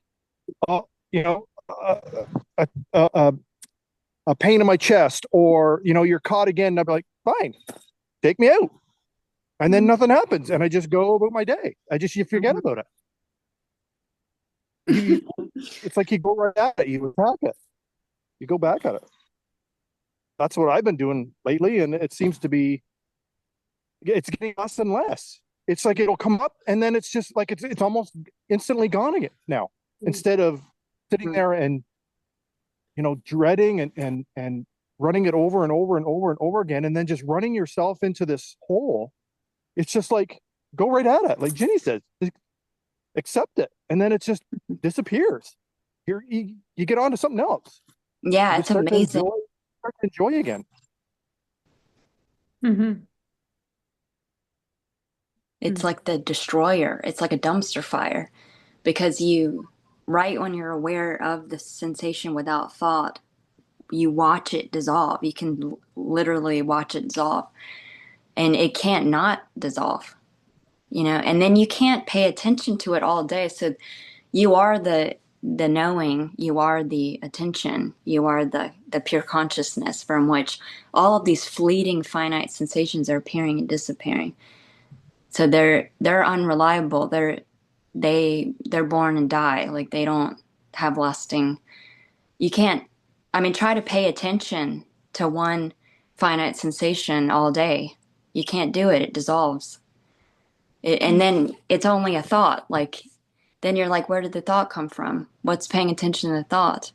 a pain in my chest, or you're caught again. And I'll be like, fine, take me out. And then nothing happens. And I just go about my day. You forget about it. It's like you go right at it, you attack it, you go back at it. That's what I've been doing lately. And it seems to be, it's getting less and less. It's like it'll come up and then it's just like it's almost instantly gone again now. Instead of sitting there and dreading and running it over and over and over and over again, and then just running yourself into this hole. It's just like go right at it, like Ginny says, accept it, and then it just disappears. You get on to something else. Yeah, it's amazing. Start to enjoy again. It's like the destroyer. It's like a dumpster fire, because right when you're aware of the sensation without thought, you watch it dissolve. You can literally watch it dissolve, and it can't not dissolve, and then you can't pay attention to it all day. So you are the knowing, you are the attention, you are the pure consciousness from which all of these fleeting finite sensations are appearing and disappearing. So they're unreliable. They're born and die. Like they don't have lasting. You can't. Try to pay attention to one finite sensation all day. You can't do it. It dissolves. And then it's only a thought. Like then you're like, where did the thought come from? What's paying attention to the thought?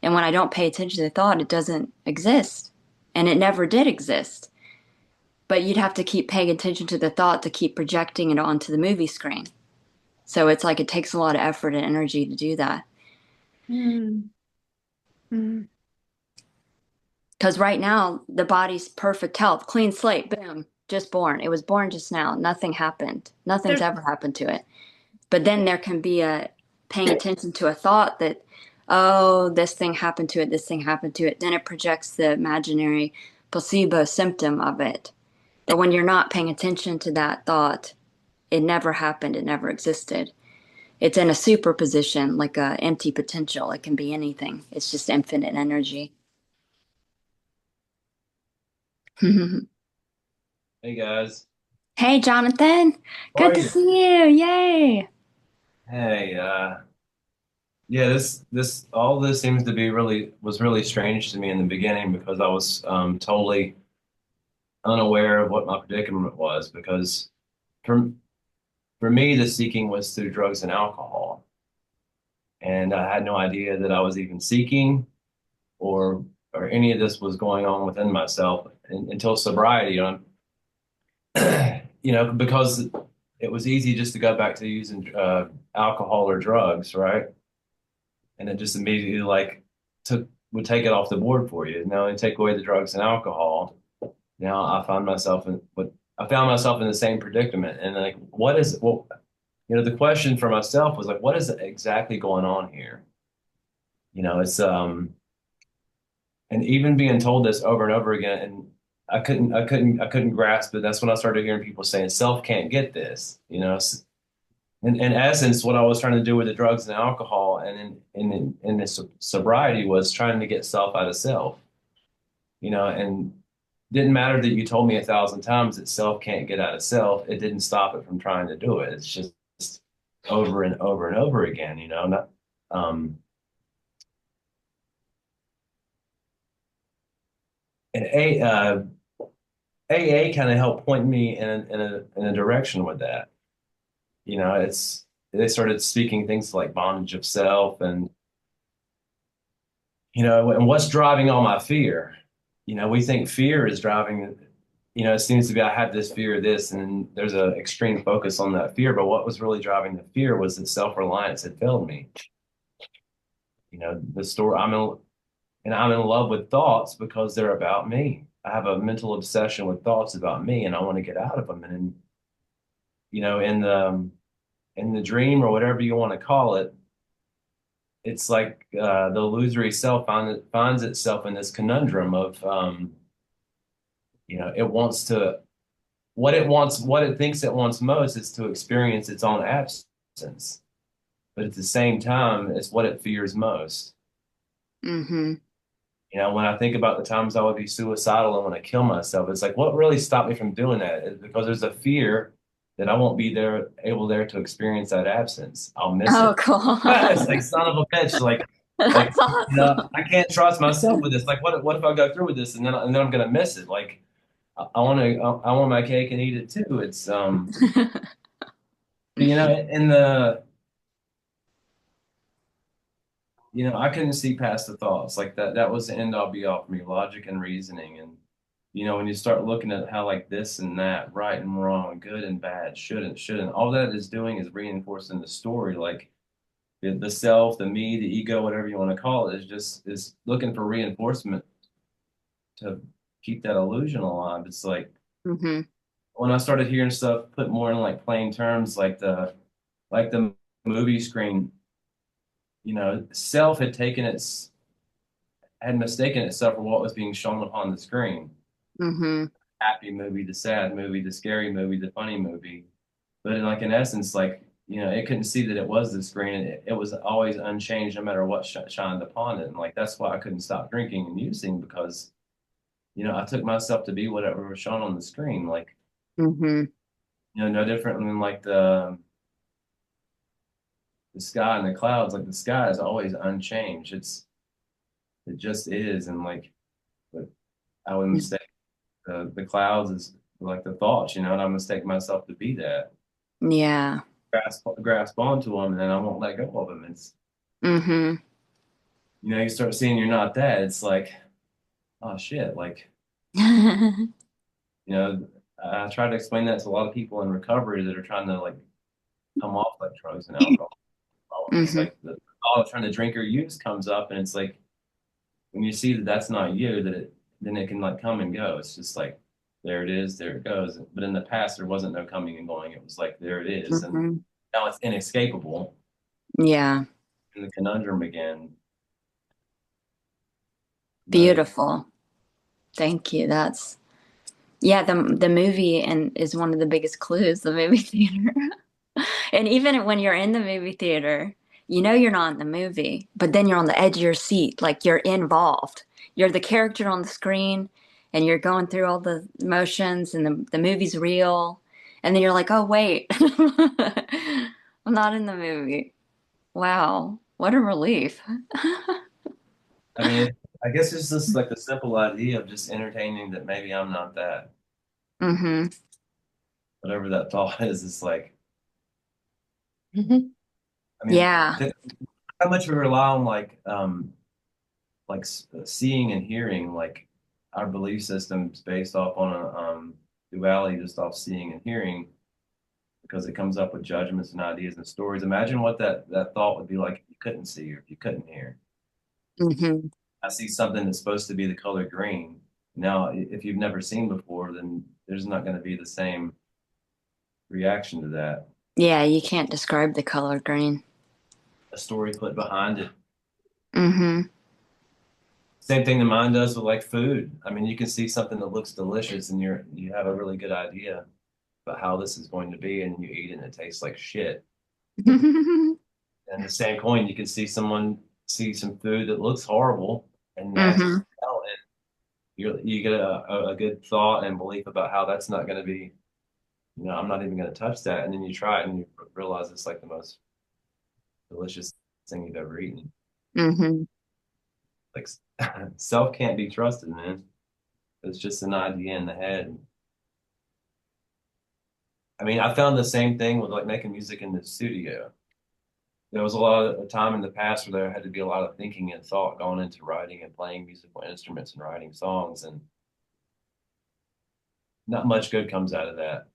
And when I don't pay attention to the thought, it doesn't exist, and it never did exist. But you'd have to keep paying attention to the thought to keep projecting it onto the movie screen. So it's like it takes a lot of effort and energy to do that. Because right now, the body's perfect health, clean slate, boom, just born. It was born just now. Nothing happened. Nothing's ever happened to it. But then there can be a paying attention to a thought that, oh, this thing happened to it, this thing happened to it. Then it projects the imaginary placebo symptom of it. But when you're not paying attention to that thought, it never happened. It never existed. It's in a superposition, like an empty potential. It can be anything. It's just infinite energy. Hey guys. Hey Jonathan. Good to see you. Yay. Hey, yeah, this all this seems to be was really strange to me in the beginning, because I was totally unaware of what my predicament was, because for me the seeking was through drugs and alcohol, and I had no idea that I was even seeking or any of this was going on within myself until sobriety. Because it was easy just to go back to using alcohol or drugs, right? And it just immediately would take it off the board for you. Now you take away the drugs and alcohol. Now I found myself in the same predicament. And like, the question for myself was like, what is exactly going on here? It's and even being told this over and over again, and I couldn't grasp it. That's when I started hearing people saying self can't get this, In essence, what I was trying to do with the drugs and alcohol and in this sobriety was trying to get self out of self, and didn't matter that you told me 1,000 times that self can't get out of self. It didn't stop it from trying to do it. It's just over and over and over again, not, and AA kind of helped point me in a direction with that. They started speaking things like bondage of self, and and what's driving all my fear. We think fear is driving. It seems to be I have this fear of this, and there's an extreme focus on that fear. But what was really driving the fear was that self-reliance had failed me. The story I'm in love with thoughts because they're about me. I have a mental obsession with thoughts about me, and I want to get out of them. And in the dream or whatever you want to call it, it's like the illusory self finds itself in this conundrum of it wants to what it thinks it wants most is to experience its own absence, but at the same time, it's what it fears most. Mm-hmm. You know, when I think about the times I would be suicidal and want to kill myself, it's like, what really stopped me from doing that? It's because there's a fear that I won't be able there to experience that absence. I'll miss Oh, it. cool. It's like, son of a bitch. That's awesome. I can't trust myself with this. Like, what if I go through with this and then I'm gonna miss it? Like, I want my cake and eat it too. It's you know, in the you know, I couldn't see past the thoughts. Like that was the end all be all for me, logic and reasoning. And you know, when you start looking at how like this and that, right and wrong, good and bad, shouldn't, all that is doing is reinforcing the story. Like the self, the me, the ego, whatever you want to call it, is looking for reinforcement to keep that illusion alive. It's like Hmm. when I started hearing stuff put more in like plain terms, like the movie screen, you know, self had mistaken itself for what was being shown upon the screen. Hmm. Happy movie, the sad movie, the scary movie, the funny movie. But in essence, like, you know, it couldn't see that it was the screen. And it was always unchanged no matter what shined upon it. And like, that's why I couldn't stop drinking and using because, you know, I took myself to be whatever was shown on the screen. Like, Hmm. you know, no different than like the sky and the clouds. Like the sky is always unchanged. It just is. And like, but I would mistake the clouds as like the thoughts, you know, and I mistake myself to be that. Yeah. Grasp onto them, and then I won't let go of them. It's Hmm. you know, you start seeing you're not that. It's like, oh shit, like you know, I try to explain that to a lot of people in recovery that are trying to like come off like drugs and alcohol. It's Hmm. like the thought of trying to drink or use comes up, and it's like when you see that that's not you, then it can like come and go. It's just like there it is, there it goes. But in the past, there wasn't no coming and going. It was like there it is, and Hmm. now it's inescapable. Yeah. And the conundrum again. But Beautiful. Thank you. That's yeah, the movie and is one of the biggest clues, the movie theater. And even when you're in the movie theater, you know you're not in the movie, but then you're on the edge of your seat, like you're involved. You're the character on the screen and you're going through all the emotions and the movie's real. And then you're like, oh wait, I'm not in the movie. Wow, what a relief. I mean, I guess it's just like the simple idea of just entertaining that maybe I'm not that. Hmm. Whatever that thought is, it's like, Mhm. I mean, Yeah. how much we rely on like seeing and hearing, like our belief systems based off on a duality, just off seeing and hearing, because it comes up with judgments and ideas and stories. Imagine what that thought would be like if you couldn't see or if you couldn't hear. Hmm. I see something that's supposed to be the color green. Now, if you've never seen before, then there's not going to be the same reaction to that. Yeah, you can't describe the color green. A story put behind it. Hmm. Same thing the mind does with like food. I mean, you can see something that looks delicious and you have a really good idea about how this is going to be, and you eat it and it tastes like shit. And the same coin, you can see someone see some food that looks horrible, and as you Hmm. smell it, you get a good thought and belief about how that's not going to be. You know, I'm not even going to touch that, and then you try it and you realize it's like the most delicious thing you've ever eaten. Hmm. Like self can't be trusted, man. It's just an idea in the head. I mean, I found the same thing with like making music in the studio. There was a lot of time in the past where there had to be a lot of thinking and thought going into writing and playing musical instruments and writing songs, and not much good comes out of that.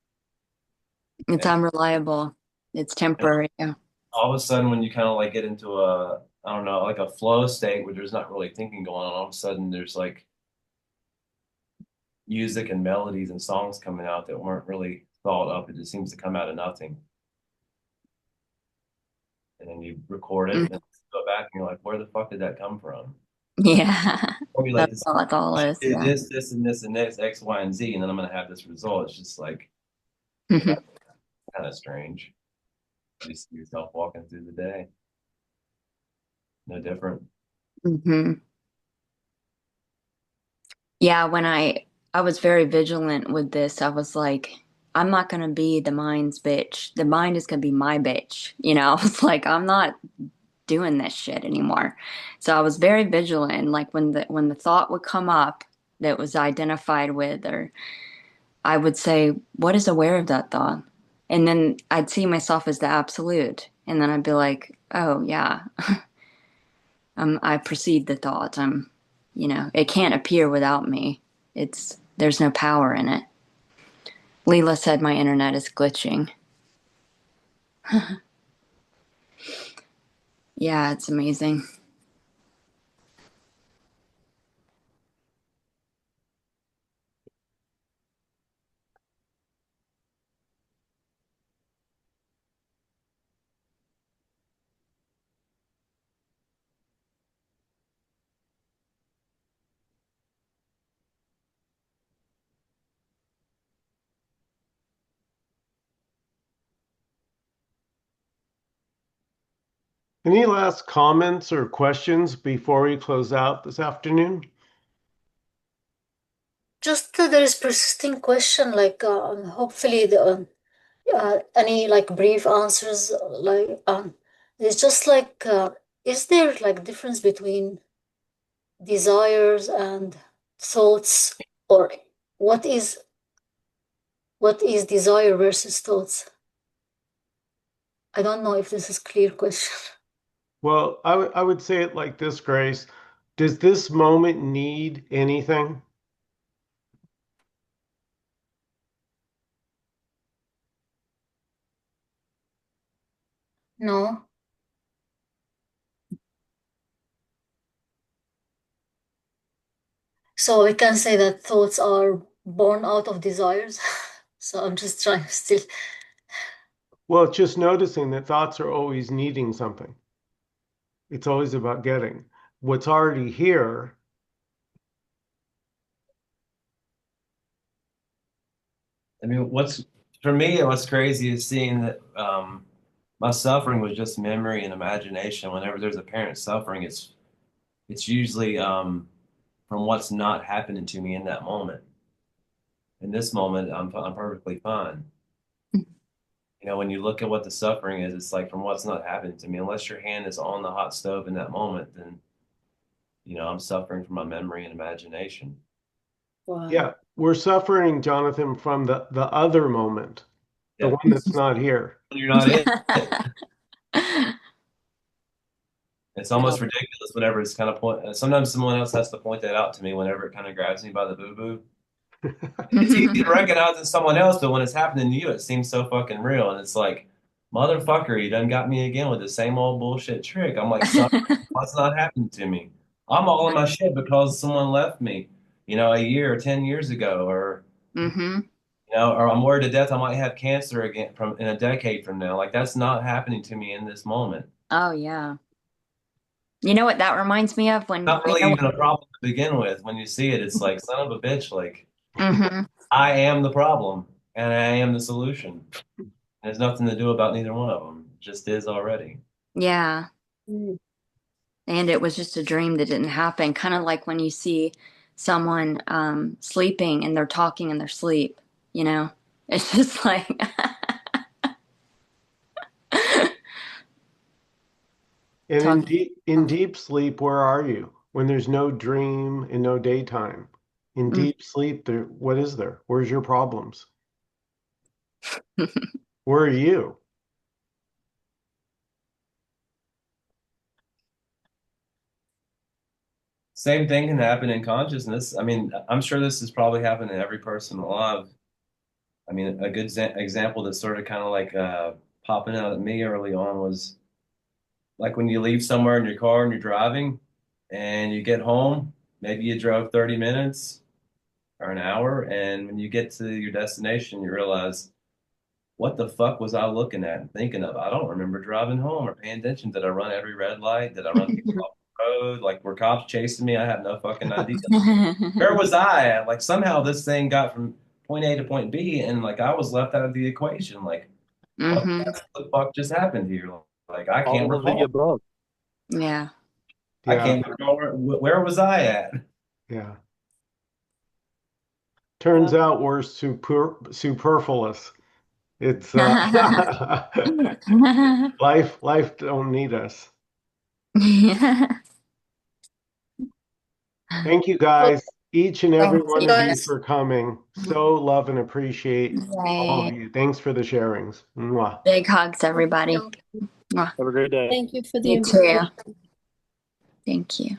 It's And, unreliable. It's and temporary. Yeah. all of a sudden, when you kind of like get into I don't know, like a flow state where there's not really thinking going on, all of a sudden there's like music and melodies and songs coming out that weren't really thought up. It just seems to come out of nothing. And then you record it Mm. and go back and you're like, where the fuck did that come from? Yeah. Formulate That's this, all it all is. do Yeah. this, and this, and this, X, Y, and Z, and then I'm gonna have this result. It's just like, you know, Hmm. kind of strange. You see yourself walking through the day, no different. Hmm. Yeah, when I was very vigilant with this, I was like, I'm not gonna be the mind's bitch. The mind is gonna be my bitch. I was like, I'm not doing this shit anymore. So I was very vigilant. And like when the thought would come up that was identified with, or I would say, what is aware of that thought? And then I'd see myself as the absolute. And then I'd be like, oh yeah, I perceive the thought. It can't appear without me. There's no power in it. Leela said my internet is glitching. Yeah, it's amazing. Any last comments or questions before we close out this afternoon? Just there is persisting question, like hopefully any like brief answers, like it's just like is there like difference between desires and thoughts, or what is what is desire versus thoughts? I don't know if this is clear question. Well, I would say it like this, Grace. Does this moment need anything? No. So we can say that thoughts are born out of desires. So I'm just trying still. Well, it's just noticing that thoughts are always needing something. It's always about getting. What's already here, I mean, for me, what's crazy is seeing that my suffering was just memory and imagination. Whenever there's apparent suffering, it's usually from what's not happening to me in that moment. In this moment, I'm perfectly fine. When you look at what the suffering is, it's like from what's not happening to me. Unless your hand is on the hot stove in that moment, then I'm suffering from my memory and imagination. Wow. yeah, we're suffering, Jonathan, from the other moment, the Yeah, one that's not here. you're not in it. It's Yeah. almost ridiculous whenever it's kind of sometimes someone else has to point that out to me whenever it kind of grabs me by the boo boo. It's easy to recognize in someone else, but when it's happening to you, it seems so fucking real. And it's like, motherfucker, you done got me again with the same old bullshit trick. I'm like, son, what's not happening to me? I'm all in my shit because someone left me, a year or 10 years ago, or Mm-hmm. or I'm worried to death I might have cancer again from in a decade from now. Like that's not happening to me in this moment. Oh yeah. You know what that reminds me of when Not really even a problem to begin with. When you see it, it's like, son of a bitch, like hmm I am the problem and I am the solution. There's nothing to do about neither one of them. It just is already. Yeah. Mm. And it was just a dream that didn't happen. Kind of like when you see someone sleeping and they're talking in their sleep, you know? It's just like And talking. in deep sleep, where are you? When there's no dream and no daytime. In Mm. deep sleep, what is there? Where's your problems? Where are you? Same thing can happen in consciousness. I mean, I'm sure this has probably happened in every person alive. I mean, a good example that sort of kind of like popping out at me early on was like when you leave somewhere in your car and you're driving and you get home, maybe you drove 30 minutes or an hour, and when you get to your destination, you realize, what the fuck was I looking at and thinking of? I don't remember driving home or paying attention. Did I run every red light? Did I run people off the road? Like, were cops chasing me? I have no fucking idea. Where was I at? Like, somehow this thing got from point A to point B, and like I was left out of the equation. Like, what hmm the fuck just happened here? Like, I can't All of the recall. above. Yeah. I Yeah, can't recall where was I at? yeah. Turns out we're superfluous. It's life don't need us. Thank you guys, each and every one of you for coming. So love and appreciate all of you. Thanks for the sharings. Mwah. Big hugs, everybody. Have a great day. Thank you for the You too. invitation. Thank you.